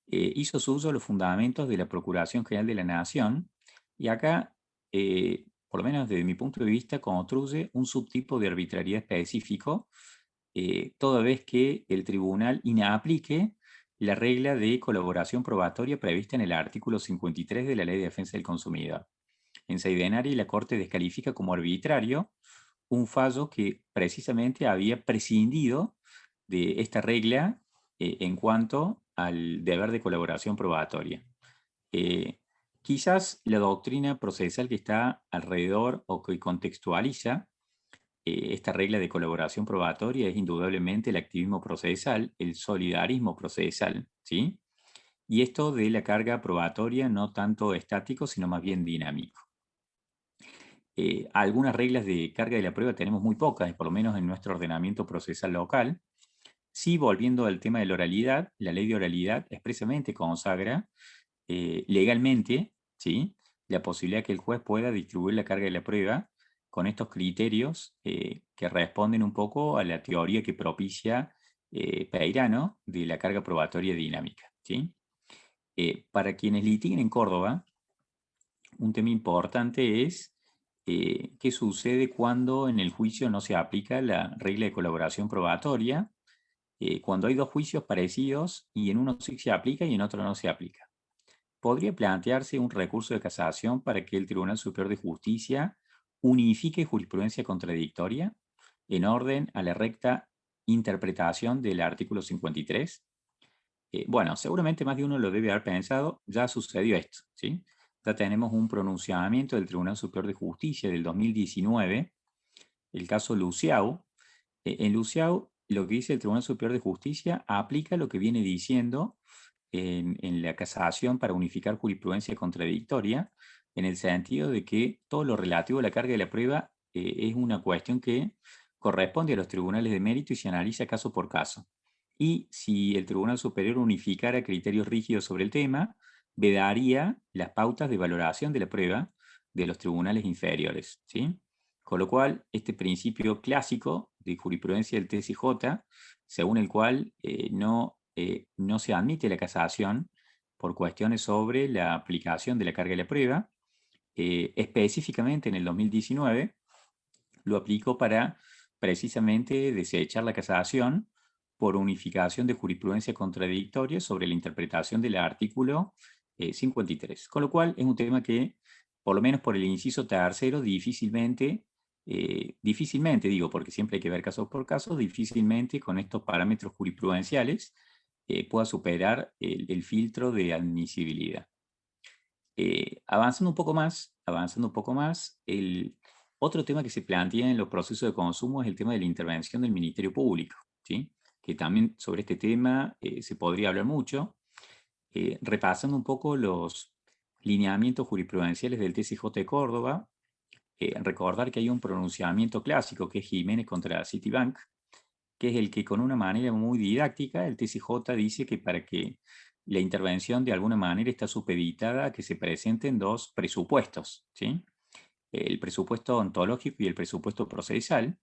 hizo su uso de los fundamentos de la Procuración General de la Nación y acá, por lo menos desde mi punto de vista, construye un subtipo de arbitrariedad específico, toda vez que el tribunal inaplique la regla de colaboración probatoria prevista en el artículo 53 de la Ley de Defensa del Consumidor. En Seidenari, la Corte descalifica como arbitrario un fallo que precisamente había prescindido de esta regla en cuanto al deber de colaboración probatoria. Quizás la doctrina procesal que está alrededor o que contextualiza esta regla de colaboración probatoria es indudablemente el activismo procesal, el solidarismo procesal, ¿sí? Y esto de la carga probatoria no tanto estático, sino más bien dinámico. Algunas reglas de carga de la prueba tenemos muy pocas, por lo menos en nuestro ordenamiento procesal local. Sí, volviendo al tema de la oralidad, la ley de oralidad expresamente consagra legalmente, ¿sí?, la posibilidad que el juez pueda distribuir la carga de la prueba con estos criterios que responden un poco a la teoría que propicia Peirano de la carga probatoria dinámica, ¿sí? Para quienes litiguen en Córdoba, un tema importante es qué sucede cuando en el juicio no se aplica la regla de colaboración probatoria, cuando hay dos juicios parecidos y en uno sí se aplica y en otro no se aplica. Podría plantearse un recurso de casación para que el Tribunal Superior de Justicia unifique jurisprudencia contradictoria en orden a la recta interpretación del artículo 53. Bueno, seguramente más de uno lo debe haber pensado, ya sucedió esto, ¿sí? Ya tenemos un pronunciamiento del Tribunal Superior de Justicia del 2019, el caso Luciau. En Luciau, lo que dice el Tribunal Superior de Justicia aplica lo que viene diciendo en la casación para unificar jurisprudencia contradictoria, en el sentido de que todo lo relativo a la carga de la prueba es una cuestión que corresponde a los tribunales de mérito y se analiza caso por caso. Y si el Tribunal Superior unificara criterios rígidos sobre el tema, vedaría las pautas de valoración de la prueba de los tribunales inferiores, ¿sí? Con lo cual, este principio clásico de jurisprudencia del TSJ, según el cual no se admite la casación por cuestiones sobre la aplicación de la carga de la prueba. Específicamente en el 2019 lo aplicó para precisamente desechar la casación por unificación de jurisprudencia contradictoria sobre la interpretación del artículo 53. Con lo cual es un tema que, por lo menos por el inciso tercero, difícilmente digo, porque siempre hay que ver caso por caso, difícilmente con estos parámetros jurisprudenciales pueda superar el filtro de admisibilidad. Avanzando un poco más, el otro tema que se plantea en los procesos de consumo es el tema de la intervención del Ministerio Público, ¿sí? Que también sobre este tema se podría hablar mucho. Repasando un poco los lineamientos jurisprudenciales del TCJ de Córdoba, recordar que hay un pronunciamiento clásico que es Jiménez contra Citibank, que es el que con una manera muy didáctica el TCJ dice que para que la intervención de alguna manera está supeditada a que se presenten dos presupuestos, ¿sí? El presupuesto ontológico y el presupuesto procesal.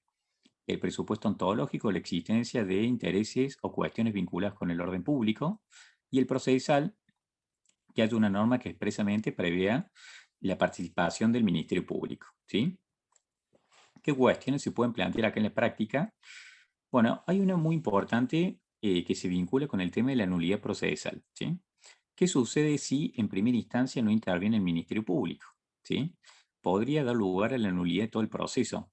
El presupuesto ontológico, la existencia de intereses o cuestiones vinculadas con el orden público, y el procesal, que haya una norma que expresamente prevea la participación del Ministerio Público, ¿sí? ¿Qué cuestiones se pueden plantear acá en la práctica? Bueno, hay una muy importante que se vincula con el tema de la nulidad procesal, ¿sí? ¿Qué sucede si en primera instancia no interviene el Ministerio Público? ¿Sí? Podría dar lugar a la nulidad de todo el proceso.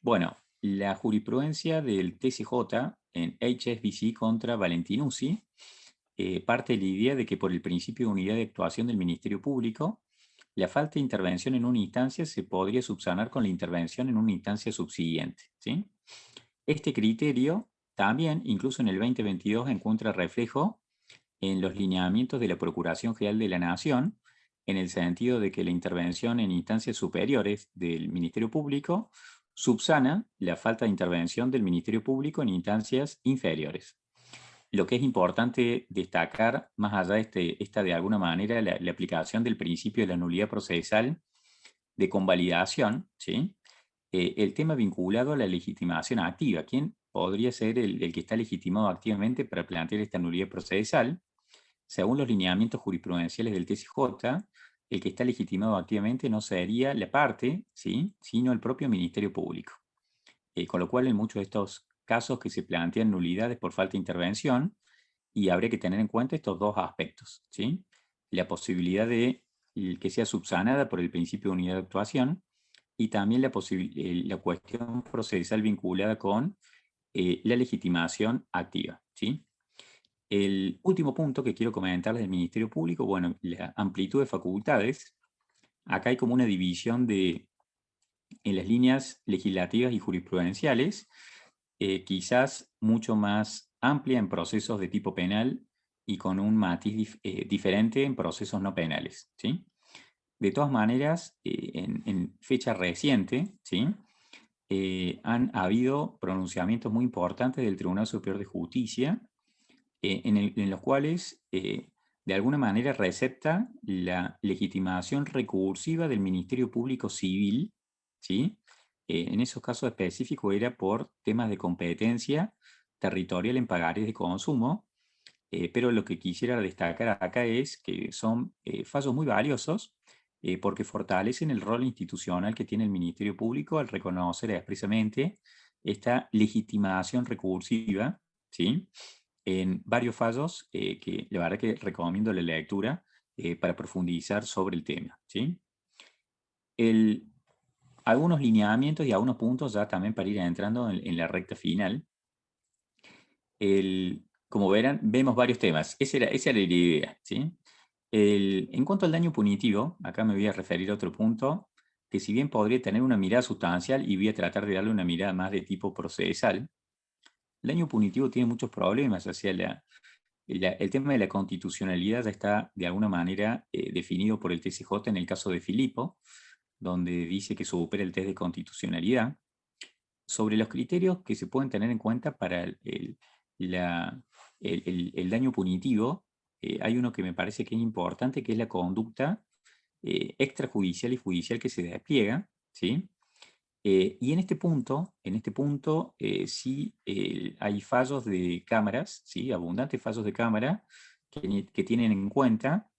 Bueno, la jurisprudencia del TCJ en HSBC contra Valentinucci parte de la idea de que por el principio de unidad de actuación del Ministerio Público, la falta de intervención en una instancia se podría subsanar con la intervención en una instancia subsiguiente, ¿sí? Este criterio también, incluso en el 2022, encuentra reflejo en los lineamientos de la Procuración General de la Nación, en el sentido de que la intervención en instancias superiores del Ministerio Público subsana la falta de intervención del Ministerio Público en instancias inferiores. Lo que es importante destacar, más allá de esta de alguna manera, la aplicación del principio de la nulidad procesal de convalidación, ¿sí? El tema vinculado a la legitimación activa. ¿Quién podría ser el que está legitimado activamente para plantear esta nulidad procesal? Según los lineamientos jurisprudenciales del TCJ, el que está legitimado activamente no sería la parte, ¿sí?, sino el propio Ministerio Público. Con lo cual, en muchos de estos casos que se plantean nulidades por falta de intervención, y habría que tener en cuenta estos dos aspectos, ¿sí? La posibilidad de que sea subsanada por el principio de unidad de actuación y también la cuestión procesal vinculada con la legitimación activa, ¿sí? El último punto que quiero comentarles del Ministerio Público, bueno, la amplitud de facultades. Acá hay como una división en las líneas legislativas y jurisprudenciales, quizás mucho más amplia en procesos de tipo penal y con un matiz diferente en procesos no penales, ¿sí? De todas maneras, en fecha reciente, ¿sí?, han habido pronunciamientos muy importantes del Tribunal Superior de Justicia en los cuales de alguna manera recepta la legitimación recursiva del Ministerio Público Civil, ¿sí? En esos casos específicos era por temas de competencia territorial en pagares de consumo, pero lo que quisiera destacar acá es que son fallos muy valiosos porque fortalecen el rol institucional que tiene el Ministerio Público al reconocer expresamente esta legitimación recursiva, ¿sí?, en varios fallos que la verdad que recomiendo la lectura para profundizar sobre el tema, ¿sí? Algunos lineamientos y algunos puntos ya también para ir entrando en la recta final. Como verán, vemos varios temas. Esa era la idea, ¿sí? En cuanto al daño punitivo, acá me voy a referir a otro punto que si bien podría tener una mirada sustancial y voy a tratar de darle una mirada más de tipo procesal, el daño punitivo tiene muchos problemas hacia el tema de la constitucionalidad ya está de alguna manera definido por el TCJ en el caso de Filipo, donde dice que supera el test de constitucionalidad. Sobre los criterios que se pueden tener en cuenta para el daño punitivo, hay uno que me parece que es importante, que es la conducta extrajudicial y judicial que se despliega, ¿sí? Y en este punto sí hay fallos de cámaras, ¿sí?, abundantes fallos de cámara, que tienen en cuenta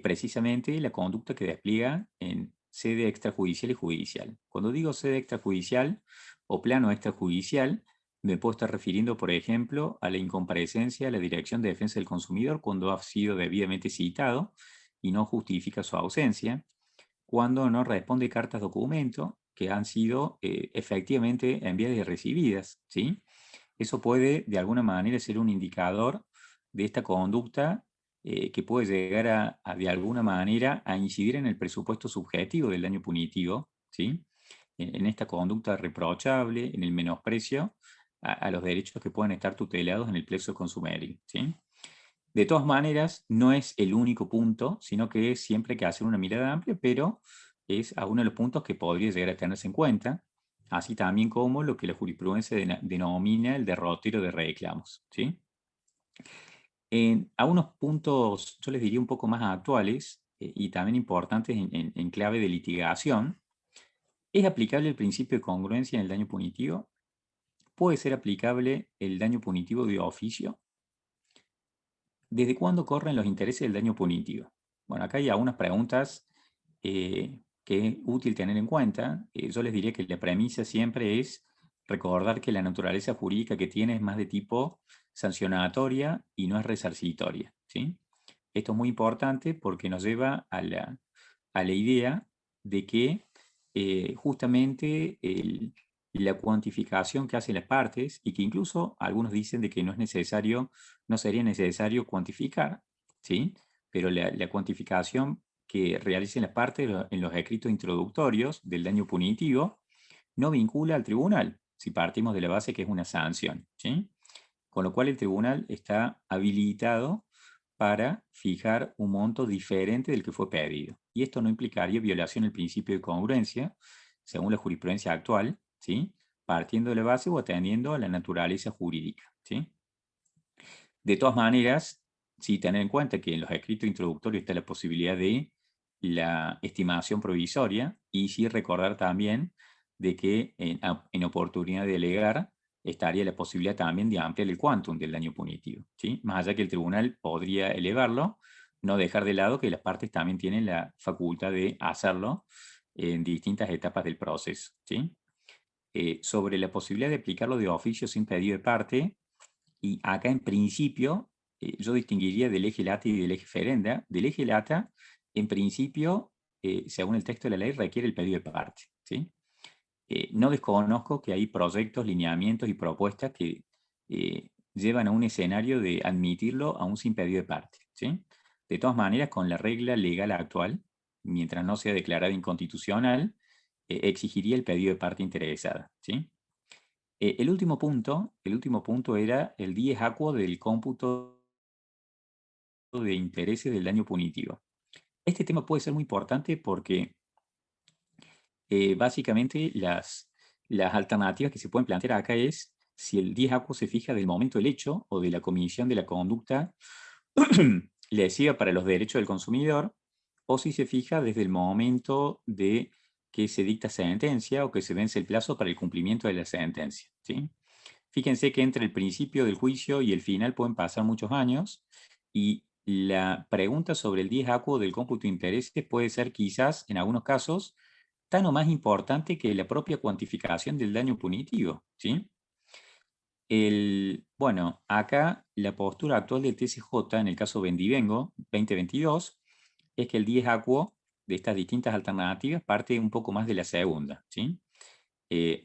precisamente la conducta que despliega en sede extrajudicial y judicial. Cuando digo sede extrajudicial o plano extrajudicial, me puedo estar refiriendo, por ejemplo, a la incomparecencia de la Dirección de Defensa del Consumidor cuando ha sido debidamente citado y no justifica su ausencia, cuando no responde cartas documento que han sido efectivamente enviadas y recibidas, ¿sí? Eso puede, de alguna manera, ser un indicador de esta conducta que puede llegar de alguna manera, a incidir en el presupuesto subjetivo del daño punitivo, ¿sí? En esta conducta reprochable, en el menosprecio a los derechos que pueden estar tutelados en el plexo consumerio, ¿sí? De todas maneras, no es el único punto, sino que siempre hay que hacer una mirada amplia, pero es a uno de los puntos que podría llegar a tenerse en cuenta, así también como lo que la jurisprudencia denomina el derrotero de reclamos, ¿sí? A unos puntos, yo les diría un poco más actuales y también importantes en clave de litigación, ¿es aplicable el principio de congruencia en el daño punitivo? ¿Puede ser aplicable el daño punitivo de oficio? ¿Desde cuándo corren los intereses del daño punitivo? Bueno, acá hay algunas preguntas que es útil tener en cuenta. Yo les diría que la premisa siempre es recordar que la naturaleza jurídica que tiene es más de tipo sancionatoria y no es resarcitoria, ¿sí? Esto es muy importante porque nos lleva a la idea de que justamente la cuantificación que hacen las partes, y que incluso algunos dicen de que no es necesario, no sería necesario cuantificar, ¿sí? Pero la cuantificación que realicen las partes en los escritos introductorios del daño punitivo no vincula al tribunal, si partimos de la base que es una sanción, ¿sí? Con lo cual el tribunal está habilitado para fijar un monto diferente del que fue pedido. Y esto no implicaría violación del principio de congruencia, según la jurisprudencia actual, ¿sí? Partiendo de la base o atendiendo a la naturaleza jurídica, ¿sí? De todas maneras, sí tener en cuenta que en los escritos introductorios está la posibilidad de la estimación provisoria, y sí recordar también de que en oportunidad de alegar estaría la posibilidad también de ampliar el quantum del daño punitivo, ¿sí? Más allá que el tribunal podría elevarlo, no dejar de lado que las partes también tienen la facultad de hacerlo en distintas etapas del proceso, ¿sí? Sobre la posibilidad de aplicarlo de oficio sin pedido de parte, y acá en principio yo distinguiría del eje lata y del eje ferenda. Del eje lata, en principio, según el texto de la ley, requiere el pedido de parte, ¿sí? No desconozco que hay proyectos, lineamientos y propuestas que llevan a un escenario de admitirlo aún sin pedido de parte, ¿sí? De todas maneras, con la regla legal actual, mientras no sea declarada inconstitucional, exigiría el pedido de parte interesada, ¿sí? El último punto era el dies aquo del cómputo de intereses del daño punitivo. Este tema puede ser muy importante porque básicamente las alternativas que se pueden plantear acá es si el dies aquo se fija del momento del hecho o de la comisión de la conducta lesiva para los derechos del consumidor, o si se fija desde el momento de que se dicta sentencia o que se vence el plazo para el cumplimiento de la sentencia, ¿sí? Fíjense que entre el principio del juicio y el final pueden pasar muchos años, y la pregunta sobre el dies aquo del cómputo de intereses puede ser quizás, en algunos casos, tan o más importante que la propia cuantificación del daño punitivo, ¿sí? Bueno, acá la postura actual del TCJ en el caso Bendivengo 2022 es que el dies aquo de estas distintas alternativas parte un poco más de la segunda, ¿sí?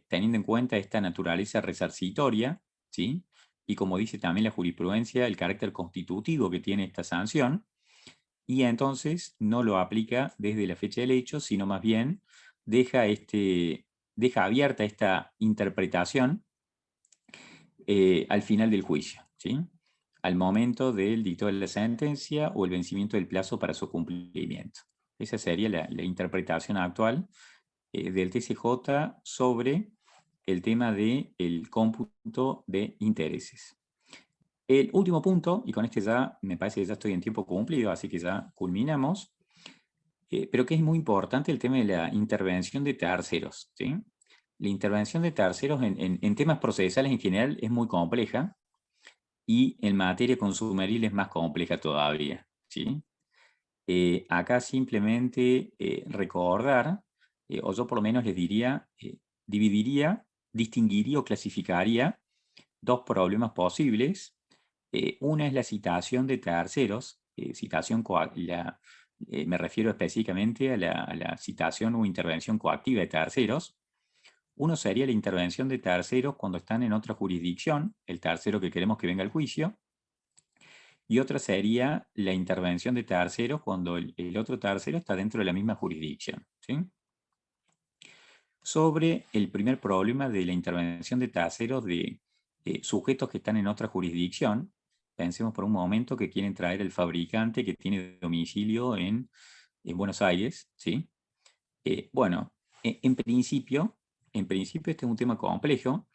Teniendo en cuenta esta naturaleza resarcitoria, ¿sí? Y como dice también la jurisprudencia, el carácter constitutivo que tiene esta sanción, y entonces no lo aplica desde la fecha del hecho, sino más bien deja abierta esta interpretación al final del juicio, ¿sí? Al momento del dicto de la sentencia o el vencimiento del plazo para su cumplimiento. Esa sería la interpretación actual del TCJ sobre el tema del cómputo de intereses. El último punto, y con este ya me parece que ya estoy en tiempo cumplido, así que ya culminamos, pero que es muy importante el tema de la intervención de terceros, ¿sí? La intervención de terceros en temas procesales en general es muy compleja, y en materia consumeril es más compleja todavía, ¿sí? Acá simplemente recordar, o yo por lo menos les diría, dividiría, distinguiría o clasificaría dos problemas posibles. Una es la citación de terceros, me refiero específicamente a la citación o intervención coactiva de terceros. Uno sería la intervención de terceros cuando están en otra jurisdicción, el tercero que queremos que venga al juicio, y otra sería la intervención de terceros cuando el otro tercero está dentro de la misma jurisdicción, ¿sí? Sobre el primer problema de la intervención de terceros de sujetos que están en otra jurisdicción, pensemos por un momento que quieren traer el fabricante que tiene domicilio en Buenos Aires, ¿sí? Bueno, en principio este es un tema complejo.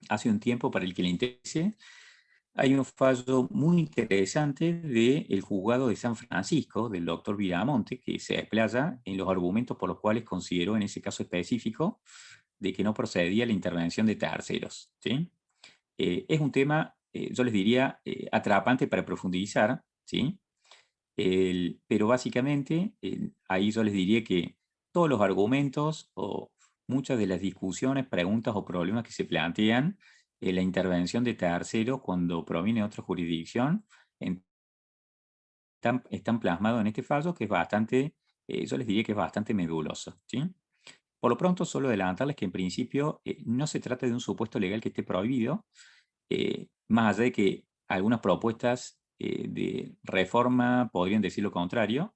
Hace un tiempo, para el que le interese, hay un fallo muy interesante del juzgado de San Francisco, del doctor Viramonte, que se explaya en los argumentos por los cuales consideró en ese caso específico de que no procedía la intervención de terceros, ¿sí? Es un tema, yo les diría, atrapante para profundizar, ¿sí? Pero básicamente, ahí yo les diría que todos los argumentos o muchas de las discusiones, preguntas o problemas que se plantean en la intervención de terceros cuando proviene de otra jurisdicción están plasmados en este fallo, que es bastante, yo les diría que es bastante meduloso, ¿sí? Por lo pronto, solo adelantarles que en principio no se trata de un supuesto legal que esté prohibido, más allá de que algunas propuestas de reforma podrían decir lo contrario,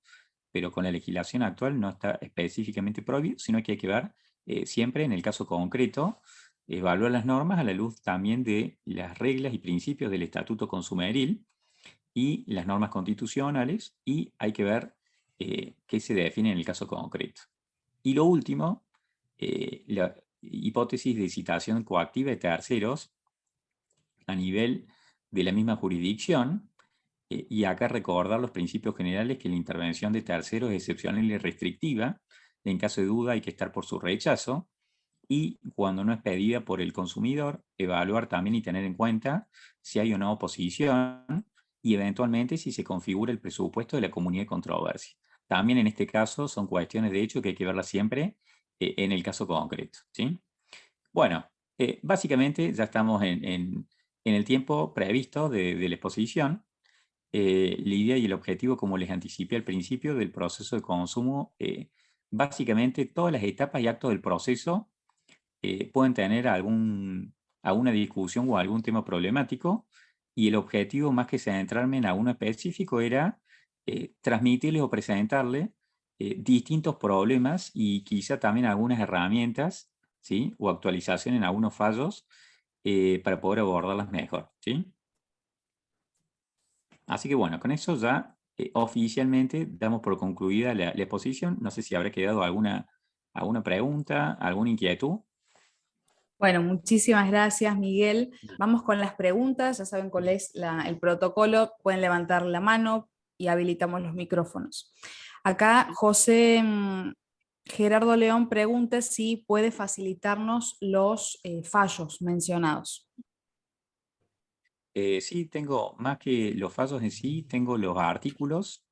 pero con la legislación actual no está específicamente prohibido, sino que hay que ver siempre en el caso concreto, evaluar las normas a la luz también de las reglas y principios del Estatuto Consumeril y las normas constitucionales, y hay que ver qué se define en el caso concreto. Y lo último, la hipótesis de citación coactiva de terceros a nivel de la misma jurisdicción, y acá recordar los principios generales que la intervención de terceros es excepcional y restrictiva. En caso de duda hay que estar por su rechazo, y cuando no es pedida por el consumidor, evaluar también y tener en cuenta si hay o no oposición y eventualmente si se configura el presupuesto de la comunidad de controversia. También en este caso son cuestiones de hecho que hay que verlas siempre en el caso concreto, ¿sí? Bueno, básicamente ya estamos en el tiempo previsto de la exposición. La idea y el objetivo, como les anticipé al principio del proceso de consumo, básicamente todas las etapas y actos del proceso pueden tener alguna discusión o algún tema problemático, y el objetivo, más que centrarme en alguno específico, era transmitirles o presentarles distintos problemas y quizá también algunas herramientas, ¿sí? O actualización en algunos fallos para poder abordarlas mejor, ¿sí? Así que bueno, con eso ya oficialmente damos por concluida la exposición. No sé si habrá quedado alguna pregunta, alguna inquietud.
Bueno, muchísimas gracias, Miguel. Vamos con las preguntas. Ya saben cuál es el protocolo. Pueden levantar la mano y habilitamos los micrófonos. Acá José Gerardo León pregunta si puede facilitarnos los fallos mencionados.
Sí, tengo, más que los fallos en sí, tengo los artículos,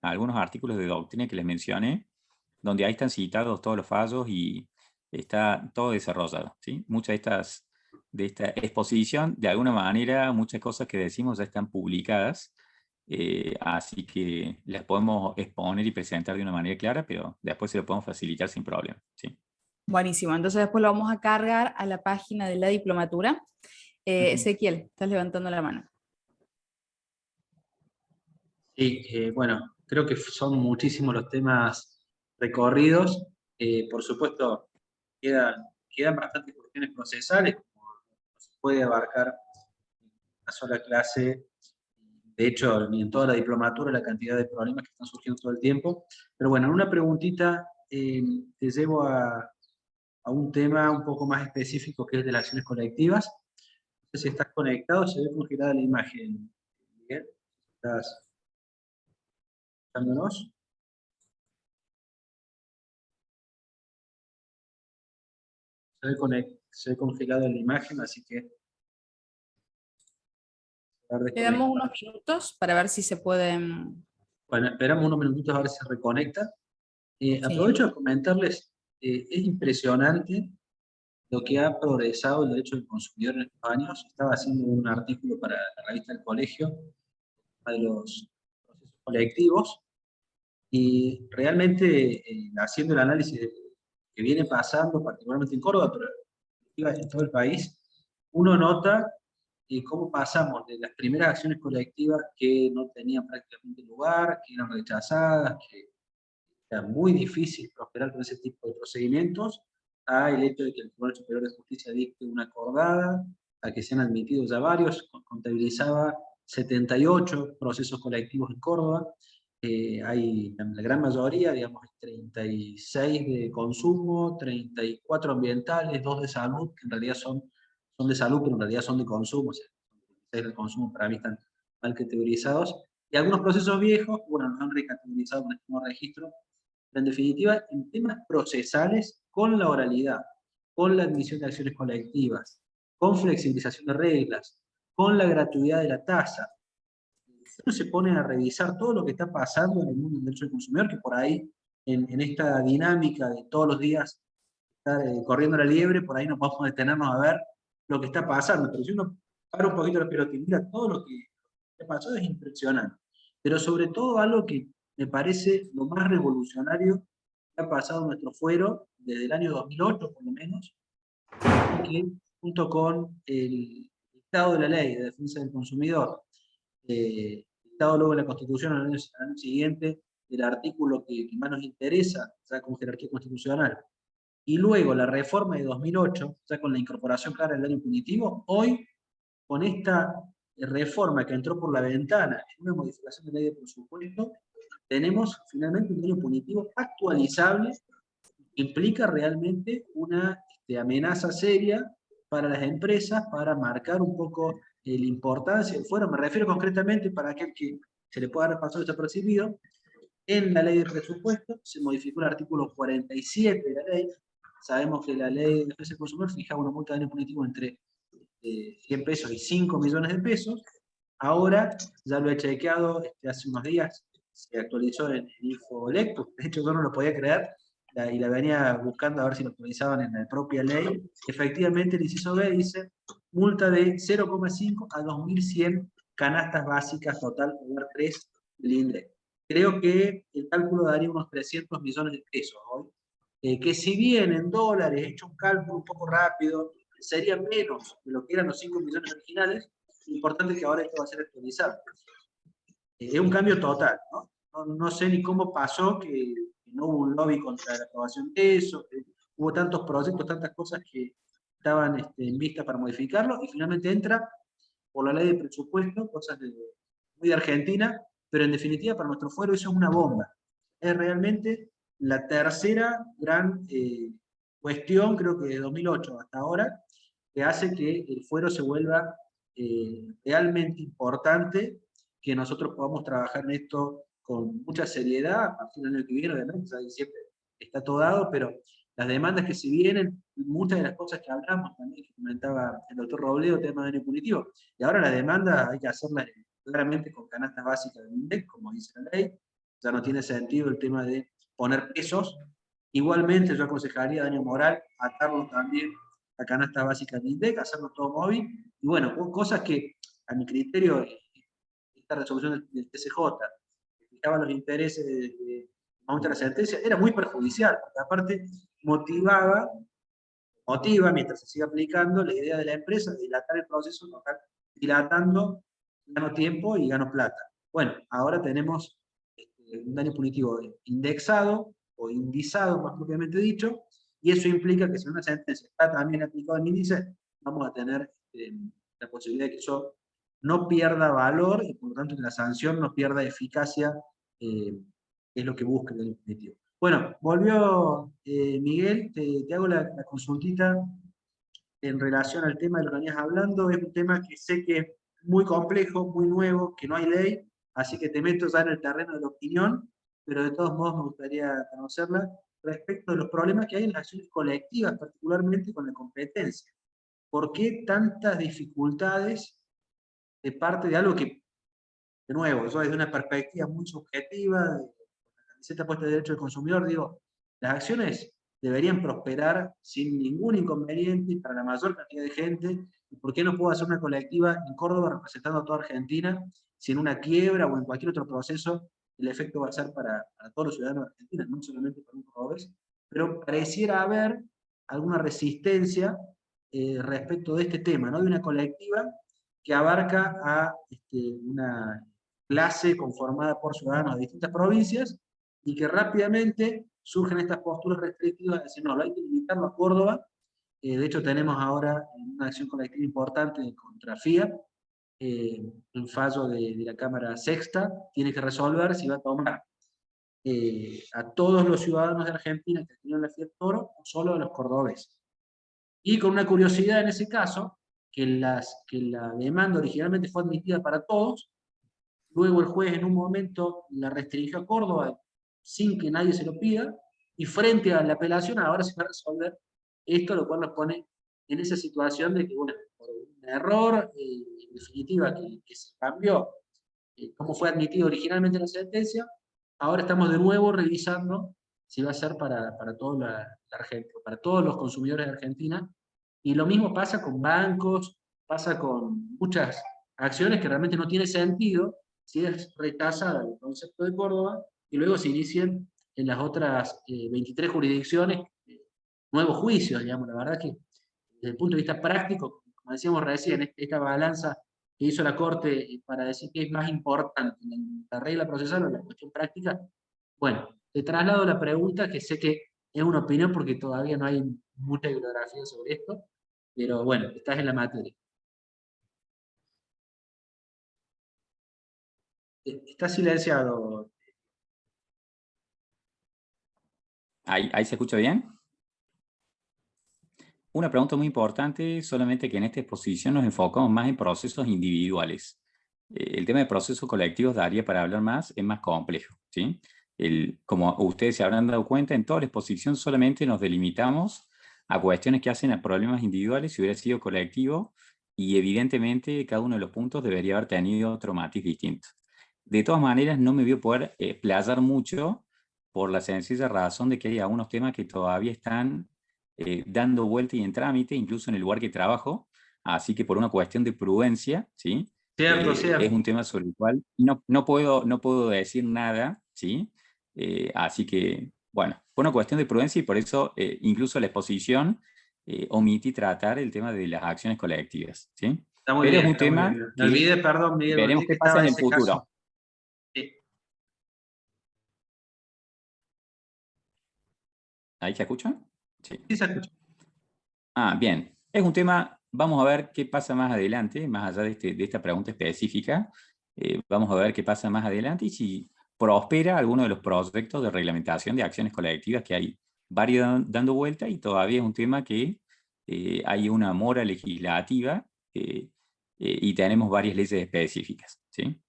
algunos artículos de doctrina que les mencioné, donde ahí están citados todos los fallos y está todo desarrollado, ¿sí? Muchas de esta exposición, de alguna manera, muchas cosas que decimos ya están publicadas, así que las podemos exponer y presentar de una manera clara, pero después se lo podemos facilitar sin problema, ¿sí?
Buenísimo. Entonces después lo vamos a cargar a la página de la diplomatura. Ezequiel, estás levantando la mano.
Sí, bueno, creo que son muchísimos los temas recorridos. Por supuesto, quedan bastantes cuestiones procesales, como no se puede abarcar en una sola clase. De hecho, ni en toda la diplomatura la cantidad de problemas que están surgiendo todo el tiempo. Pero bueno, en una preguntita te llevo a un tema un poco más específico, que es de las acciones colectivas. No sé si estás conectado, se ve congelada la imagen, Miguel. ¿Estás escuchándonos? Se ve congelada la imagen, así que
Le damos unos minutos para ver si se pueden...
Bueno, esperamos unos minutitos a ver si se reconecta.
Sí.
Aprovecho de comentarles, es impresionante lo que ha progresado el derecho del consumidor en estos años. Estaba haciendo un artículo para la revista del colegio de los procesos colectivos, y realmente haciendo el análisis que viene pasando, particularmente en Córdoba, pero en todo el país, uno nota cómo pasamos de las primeras acciones colectivas que no tenían prácticamente lugar, que eran rechazadas, que era muy difícil prosperar con ese tipo de procedimientos, a el hecho de que el Tribunal Superior de Justicia dicte una acordada, a que se han admitido ya varios, contabilizaba 78 procesos colectivos en Córdoba. Hay la gran mayoría, digamos, 36 de consumo, 34 ambientales, 2 de salud, que en realidad son de salud, pero en realidad son de consumo, o sea, 6 de consumo para mí están mal categorizados, y algunos procesos viejos, bueno, nos han recategorizado con este nuevo registro, pero en definitiva, en temas procesales, con la oralidad, con la admisión de acciones colectivas, con flexibilización de reglas, con la gratuidad de la tasa, uno se pone a revisar todo lo que está pasando en el mundo del derecho del consumidor, que por ahí, en esta dinámica de todos los días estar corriendo la liebre, por ahí no podemos detenernos a ver lo que está pasando. Pero si uno para un poquito la pelota y mira todo lo que pasó, es impresionante. Pero sobre todo algo que me parece lo más revolucionario que ha pasado en nuestro fuero desde el año 2008, por lo menos, y que junto con el Estado de la Ley de Defensa del Consumidor, Estado luego de la Constitución al año siguiente, el artículo que más nos interesa, ya con jerarquía constitucional, y luego la reforma de 2008, ya con la incorporación clara del daño punitivo, hoy, con esta reforma que entró por la ventana en una modificación de ley de presupuesto, tenemos finalmente un daño punitivo actualizable, que implica realmente una amenaza seria para las empresas, para marcar un poco la importancia del fuero. Me refiero concretamente para aquel que se le pueda haber pasado desapercibido. En la ley de presupuesto se modificó el artículo 47 de la ley. Sabemos que la ley de defensa del consumidor fijaba una multa de daño punitivo entre 100 pesos y 5 millones de pesos. Ahora, ya lo he chequeado hace unos días, se actualizó en Infolectus. De hecho, yo no lo podía creer, y la venía buscando a ver si lo actualizaban en la propia ley. Efectivamente, el inciso B dice multa de 0,5 a 2.100 canastas básicas total por 3 del INDRE. Creo que el cálculo daría unos 300 millones de pesos hoy, que si bien en dólares, he hecho un cálculo un poco rápido, sería menos de lo que eran los 5 millones originales. Lo importante es que ahora esto va a ser actualizado. Es un cambio total, ¿no? No sé ni cómo pasó que no hubo un lobby contra la aprobación de eso, que hubo tantos proyectos, tantas cosas que estaban en vista para modificarlo, y finalmente entra por la ley de presupuesto, cosas muy de Argentina, pero en definitiva para nuestro fuero eso es una bomba. Es realmente la tercera gran cuestión, creo que de 2008 hasta ahora, que hace que el fuero se vuelva realmente importante, que nosotros podamos trabajar en esto con mucha seriedad. A partir del año que viene, obviamente, ya siempre está todo dado, pero las demandas que se vienen, muchas de las cosas que hablamos también, que comentaba el doctor Robledo, tema de daño punitivo, y ahora la demanda hay que hacerla claramente con canastas básicas del INDEC, como dice la ley. Ya no tiene sentido el tema de poner pesos. Igualmente yo aconsejaría daño moral, atarlo también a canastas básicas del INDEC, hacerlo todo móvil, y bueno, cosas que a mi criterio esta resolución del TCJ, que fijaba los intereses de la sentencia, era muy perjudicial, porque aparte motiva, mientras se siga aplicando, la idea de la empresa de dilatar el proceso, dilatando, gano tiempo y gano plata. Bueno, ahora tenemos un daño punitivo indexado, o indizado más propiamente dicho, y eso implica que si una sentencia está también aplicada en índice, vamos a tener la posibilidad de que eso no pierda valor, y por lo tanto que la sanción no pierda eficacia, que es lo que busca el daño punitivo. Bueno, volvió Miguel, te hago la consultita en relación al tema de lo que venías hablando. Es un tema que sé que es muy complejo, muy nuevo, que no hay ley, así que te meto ya en el terreno de la opinión, pero de todos modos me gustaría conocerla respecto de los problemas que hay en las acciones colectivas, particularmente con la competencia. ¿Por qué tantas dificultades de parte de algo que, de nuevo, yo desde una perspectiva muy subjetiva, de la camiseta puesta de derecho del consumidor, digo, las acciones deberían prosperar sin ningún inconveniente para la mayor cantidad de gente. ¿Y por qué no puedo hacer una colectiva en Córdoba representando a toda Argentina si en una quiebra o en cualquier otro proceso el efecto va a ser para todos los ciudadanos de Argentina, no solamente para un cordobés? Pero pareciera haber alguna resistencia respecto de este tema, ¿no? De una colectiva que abarca a una clase conformada por ciudadanos de distintas provincias y que rápidamente surgen estas posturas restrictivas de decir, no, lo hay que limitarlo a Córdoba. De hecho, tenemos ahora una acción colectiva importante contra FIA, un fallo de la Cámara Sexta, tiene que resolver si va a tomar a todos los ciudadanos de Argentina que tienen la Fiat Toro o solo a los cordobeses. Y con una curiosidad en ese caso, que la demanda originalmente fue admitida para todos, luego el juez en un momento la restringió a Córdoba sin que nadie se lo pida, y frente a la apelación ahora se va a resolver esto, lo cual nos pone en esa situación de que, bueno, por un error, en definitiva, que se cambió cómo fue admitido originalmente la sentencia, ahora estamos de nuevo revisando si va a ser para toda para todos los consumidores de Argentina, y lo mismo pasa con bancos, pasa con muchas acciones que realmente no tiene sentido si es rechazada el concepto de Córdoba, y luego se inician en las otras 23 jurisdicciones nuevos juicios, digamos. La verdad que desde el punto de vista práctico, como decíamos recién, esta balanza que hizo la Corte para decir que es más importante la regla procesal o la cuestión práctica, bueno, te traslado la pregunta, que sé que es una opinión porque todavía no hay mucha bibliografía sobre esto, pero bueno, estás en la materia. Está silenciado.
¿Ahí se escucha bien? Una pregunta muy importante, solamente que en esta exposición nos enfocamos más en procesos individuales. El tema de procesos colectivos daría para hablar más, es más complejo, ¿sí? Como ustedes se habrán dado cuenta, en toda la exposición solamente nos delimitamos a cuestiones que hacen a problemas individuales si hubiera sido colectivo, y evidentemente cada uno de los puntos debería haber tenido otro matiz distinto. De todas maneras, no me voy a poder playar mucho por la sencilla razón de que hay algunos temas que todavía están dando vuelta y en trámite, incluso en el lugar que trabajo, así que por una cuestión de prudencia, ¿sí?
Cierto, cierto.
Es un tema sobre el cual no puedo decir nada, ¿sí? Así que, bueno, por una cuestión de prudencia, y por eso incluso la exposición omití tratar el tema de las acciones colectivas, ¿sí?
Está muy
Pero
bien,
es un
está muy
tema
bien. Me
que
olvidé, perdón, Miguel, me
veremos
olvidé que
qué pasa
estaba
en el
ese caso.
futuro.
Sí,
¿Ahí se escucha? Sí.
sí se escucha.
Bien. Es un tema, vamos a ver qué pasa más adelante, más allá de esta pregunta específica. Vamos a ver qué pasa más adelante y si prospera alguno de los proyectos de reglamentación de acciones colectivas, que hay varios dando vuelta, y todavía es un tema que hay una mora legislativa y tenemos varias leyes específicas, ¿sí?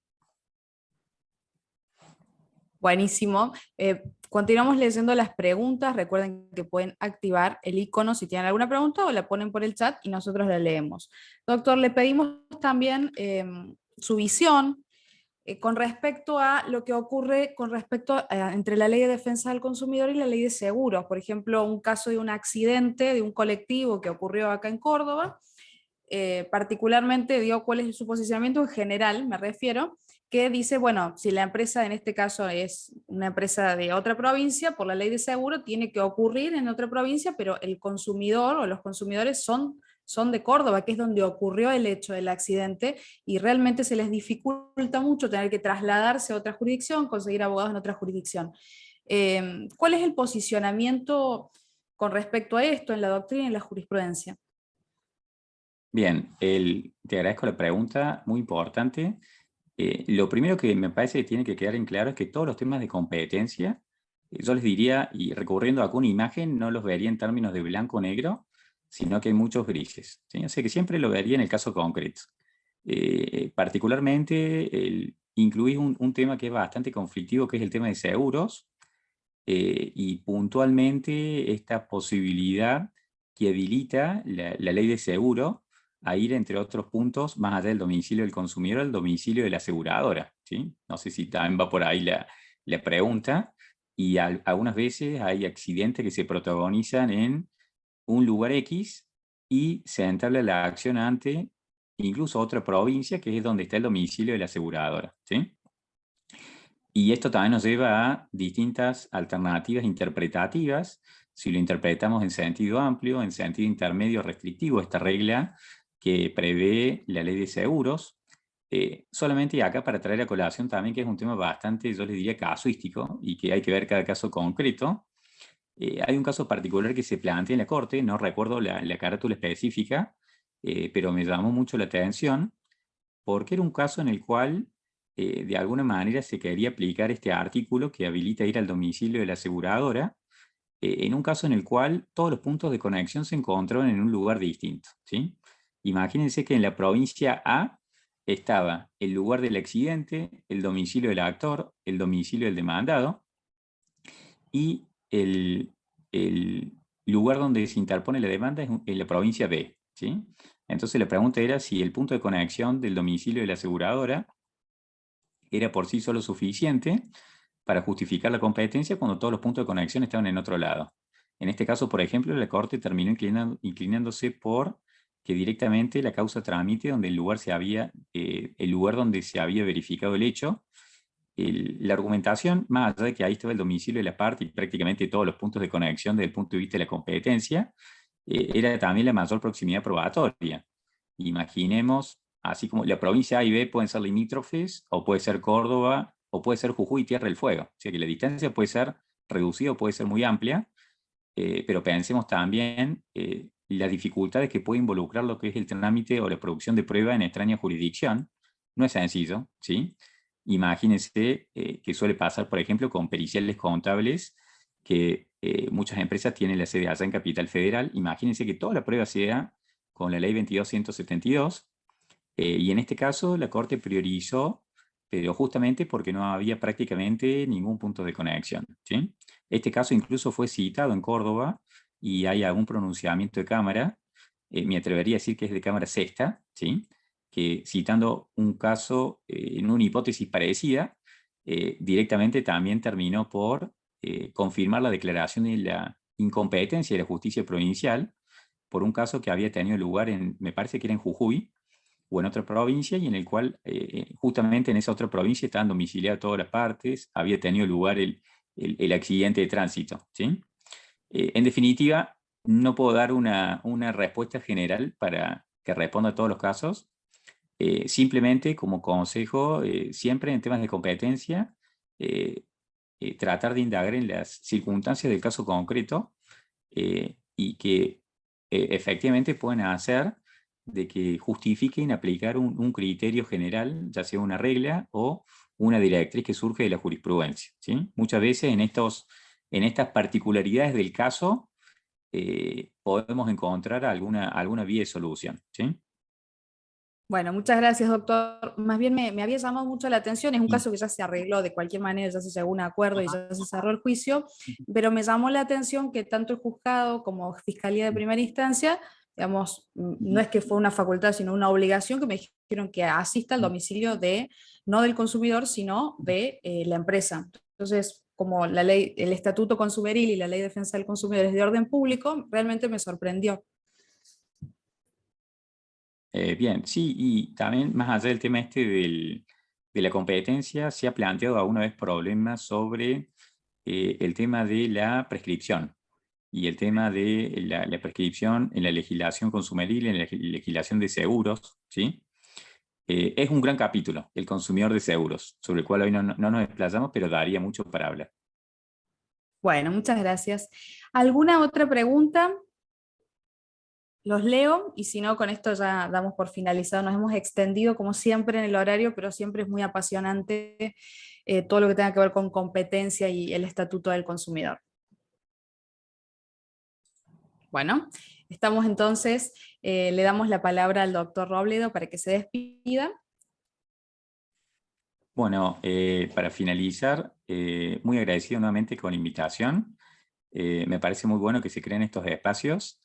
Buenísimo. Continuamos leyendo las preguntas. Recuerden que pueden activar el icono si tienen alguna pregunta o la ponen por el chat y nosotros la leemos. Doctor, le pedimos también su visión con respecto a lo que ocurre con respecto entre la Ley de Defensa del Consumidor y la Ley de Seguros. Por ejemplo, un caso de un accidente de un colectivo que ocurrió acá en Córdoba. Particularmente digo cuál es su posicionamiento en general, me refiero, que dice, bueno, si la empresa en este caso es una empresa de otra provincia, por la ley de seguro tiene que ocurrir en otra provincia, pero el consumidor o los consumidores son de Córdoba, que es donde ocurrió el hecho del accidente, y realmente se les dificulta mucho tener que trasladarse a otra jurisdicción, conseguir abogados en otra jurisdicción. ¿Cuál es el posicionamiento con respecto a esto en la doctrina y en la jurisprudencia?
Bien, te agradezco la pregunta, muy importante. Lo primero que me parece que tiene que quedar en claro es que todos los temas de competencia, yo les diría, y recurriendo a alguna imagen, no los vería en términos de blanco o negro, sino que hay muchos grises, ¿sí? O sea que siempre lo vería en el caso concreto. Particularmente, incluís un tema que es bastante conflictivo, que es el tema de seguros, y puntualmente esta posibilidad que habilita la ley de seguro a ir, entre otros puntos, más allá del domicilio del consumidor, al domicilio de la aseguradora, ¿sí? No sé si también va por ahí la pregunta, y algunas veces hay accidentes que se protagonizan en un lugar X y se entabla la acción ante incluso otra provincia, que es donde está el domicilio de la aseguradora, ¿sí? Y esto también nos lleva a distintas alternativas interpretativas, si lo interpretamos en sentido amplio, en sentido intermedio restrictivo, esta regla que prevé la ley de seguros. Solamente acá para traer a colación también que es un tema bastante, yo les diría, casuístico y que hay que ver cada caso concreto. Hay un caso particular que se plantea en la Corte, no recuerdo la carátula específica, pero me llamó mucho la atención porque era un caso en el cual de alguna manera se quería aplicar este artículo que habilita ir al domicilio de la aseguradora, en un caso en el cual todos los puntos de conexión se encontraban en un lugar distinto, ¿sí? Imagínense que en la provincia A estaba el lugar del accidente, el domicilio del actor, el domicilio del demandado, y el lugar donde se interpone la demanda es en la provincia B, ¿sí? Entonces la pregunta era si el punto de conexión del domicilio de la aseguradora era por sí solo suficiente para justificar la competencia cuando todos los puntos de conexión estaban en otro lado. En este caso, por ejemplo, la Corte terminó inclinándose por que directamente la causa tramite donde el lugar donde se había verificado el hecho. La argumentación, más allá de que ahí estaba el domicilio de la parte y prácticamente todos los puntos de conexión desde el punto de vista de la competencia, era también la mayor proximidad probatoria. Imaginemos, así como la provincia A y B pueden ser limítrofes, o puede ser Córdoba, o puede ser Jujuy y Tierra del Fuego. O sea que la distancia puede ser reducida o puede ser muy amplia, pero pensemos también las dificultades que puede involucrar lo que es el trámite o la producción de prueba en extraña jurisdicción. No es sencillo, ¿sí? Imagínense que suele pasar, por ejemplo, con periciales contables, que muchas empresas tienen la sede allá en Capital Federal. Imagínense que toda la prueba sea con la ley 22.172, y en este caso la Corte priorizó, pero justamente porque no había prácticamente ningún punto de conexión, ¿sí? Este caso incluso fue citado en Córdoba y hay algún pronunciamiento de Cámara, me atrevería a decir que es de Cámara Sexta, ¿sí? Que citando un caso en una hipótesis parecida, directamente también terminó por confirmar la declaración de la incompetencia de la justicia provincial por un caso que había tenido lugar me parece que era en Jujuy, o en otra provincia, y en el cual justamente en esa otra provincia estaban domiciliadas todas las partes, había tenido lugar el accidente de tránsito, ¿sí? En definitiva, no puedo dar una respuesta general para que responda a todos los casos. Simplemente como consejo, siempre en temas de competencia, tratar de indagar en las circunstancias del caso concreto, y que efectivamente pueden hacer de que justifiquen aplicar un criterio general, ya sea una regla o una directriz que surge de la jurisprudencia, ¿sí? Muchas veces en estas particularidades del caso podemos encontrar alguna vía de solución, ¿sí?
Bueno, muchas gracias, doctor. Más bien me había llamado mucho la atención, es un
Y,
caso que ya se arregló de cualquier manera, ya se llegó a un acuerdo y ya se cerró el juicio, pero me llamó la atención que tanto el juzgado como Fiscalía de Primera Instancia, digamos, no es que fue una facultad, sino una obligación que me dijeron que asista al domicilio no del consumidor, sino de la empresa. Entonces, como la ley, el Estatuto Consumeril y la Ley de Defensa del Consumidor es de orden público, realmente me sorprendió.
bien, sí, y también más allá del tema de la competencia, se ha planteado alguna vez problemas sobre el tema de la prescripción y el tema de la prescripción en la legislación consumeril, en la legislación de seguros, ¿sí? Es un gran capítulo, el consumidor de seguros, sobre el cual hoy no nos desplayamos, pero daría mucho para hablar.
Bueno, muchas gracias. ¿Alguna otra pregunta? Los leo y si no, con esto ya damos por finalizado. Nos hemos extendido como siempre en el horario, pero siempre es muy apasionante todo lo que tenga que ver con competencia y el estatuto del consumidor. Bueno, estamos entonces, le damos la palabra al doctor Robledo para que se despida.
Bueno, para finalizar, muy agradecido nuevamente con la invitación. Me parece muy bueno que se creen estos espacios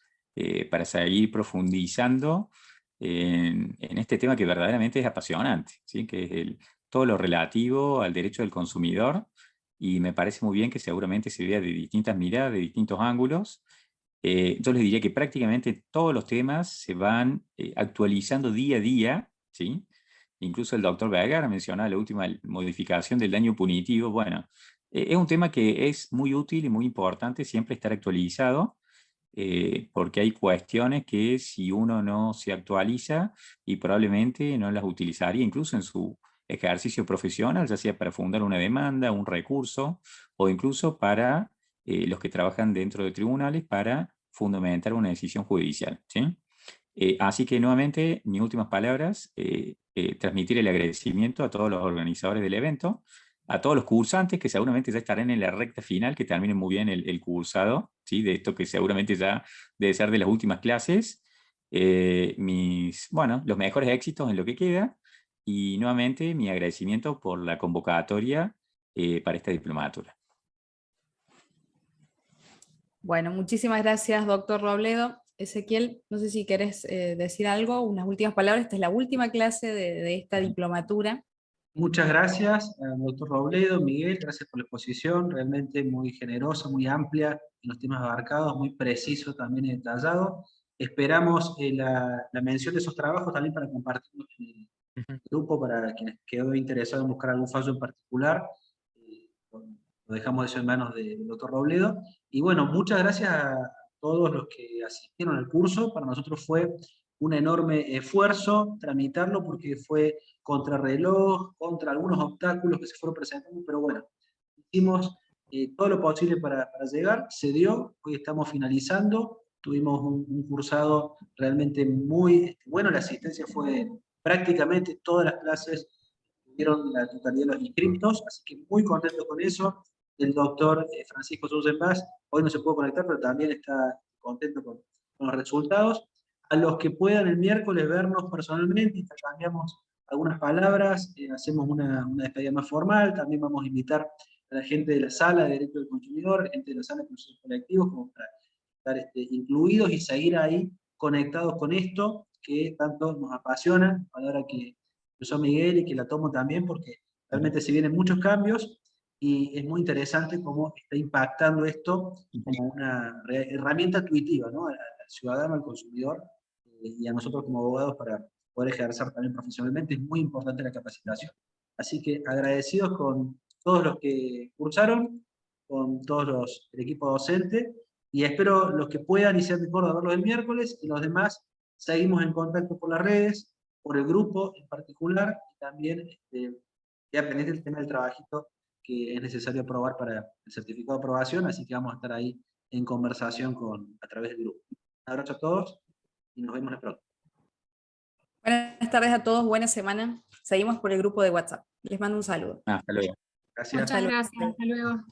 para seguir profundizando en este tema que verdaderamente es apasionante, ¿sí? Que es todo lo relativo al derecho del consumidor, y me parece muy bien que seguramente se vea de distintas miradas, de distintos ángulos. Yo les diría que prácticamente todos los temas se van actualizando día a día, ¿sí? Incluso el doctor Berger mencionaba la última modificación del daño punitivo. Bueno, es un tema que es muy útil y muy importante siempre estar actualizado, porque hay cuestiones que si uno no se actualiza y probablemente no las utilizaría incluso en su ejercicio profesional, ya sea para fundar una demanda, un recurso, o incluso para los que trabajan dentro de tribunales para fundamentar una decisión judicial, ¿sí? Así que nuevamente, mis últimas palabras, transmitir el agradecimiento a todos los organizadores del evento, a todos los cursantes que seguramente ya estarán en la recta final, que terminen muy bien el cursado, ¿sí? De esto que seguramente ya debe ser de las últimas clases. Bueno, los mejores éxitos en lo que queda, y nuevamente mi agradecimiento por la convocatoria para esta diplomatura.
Bueno, muchísimas gracias, doctor Robledo. Ezequiel, no sé si querés decir algo, unas últimas palabras. Esta es la última clase de esta diplomatura.
Muchas gracias, doctor Robledo, Miguel, gracias por la exposición, realmente muy generosa, muy amplia en los temas abarcados, muy preciso también y detallado. Esperamos la mención de esos trabajos también para compartirlos en el grupo, para quienes quedó interesado en buscar algún fallo en particular. Lo dejamos eso en manos del doctor Robledo. Y bueno, muchas gracias a todos los que asistieron al curso. Para nosotros fue un enorme esfuerzo tramitarlo porque fue contrarreloj, contra algunos obstáculos que se fueron presentando, pero bueno, hicimos todo lo posible para llegar, se dio, hoy estamos finalizando, tuvimos un cursado realmente muy bueno, la asistencia fue prácticamente todas las clases, tuvieron la totalidad de los inscriptos, así que muy contentos con eso. El doctor Francisco Sousenbas hoy no se pudo conectar, pero también está contento con los resultados. A los que puedan el miércoles vernos personalmente, intercambiamos algunas palabras, hacemos una despedida más formal, también vamos a invitar a la gente de la sala de Derecho del Consumidor, gente de la sala de procesos colectivos, como para estar incluidos y seguir ahí conectados con esto que tanto nos apasiona, a la hora que yo soy Miguel y que la tomo también, porque realmente se vienen muchos cambios y es muy interesante cómo está impactando esto como una herramienta intuitiva, ¿no? Al ciudadano, al consumidor, y a nosotros como abogados para poder ejercer también profesionalmente. Es muy importante la capacitación. Así que agradecidos con todos los que cursaron, con todos el equipo docente, y espero los que puedan y sean de Córdoba verlos el miércoles, y los demás seguimos en contacto por las redes, por el grupo en particular, y también ya pendiente el tema del trabajito que es necesario aprobar para el certificado de aprobación, así que vamos a estar ahí en conversación a través del grupo. Un abrazo a todos y nos vemos pronto.
Buenas tardes a todos, buena semana. Seguimos por el grupo de WhatsApp. Les mando un saludo.
Hasta luego.
Gracias.
Muchas gracias, hasta luego.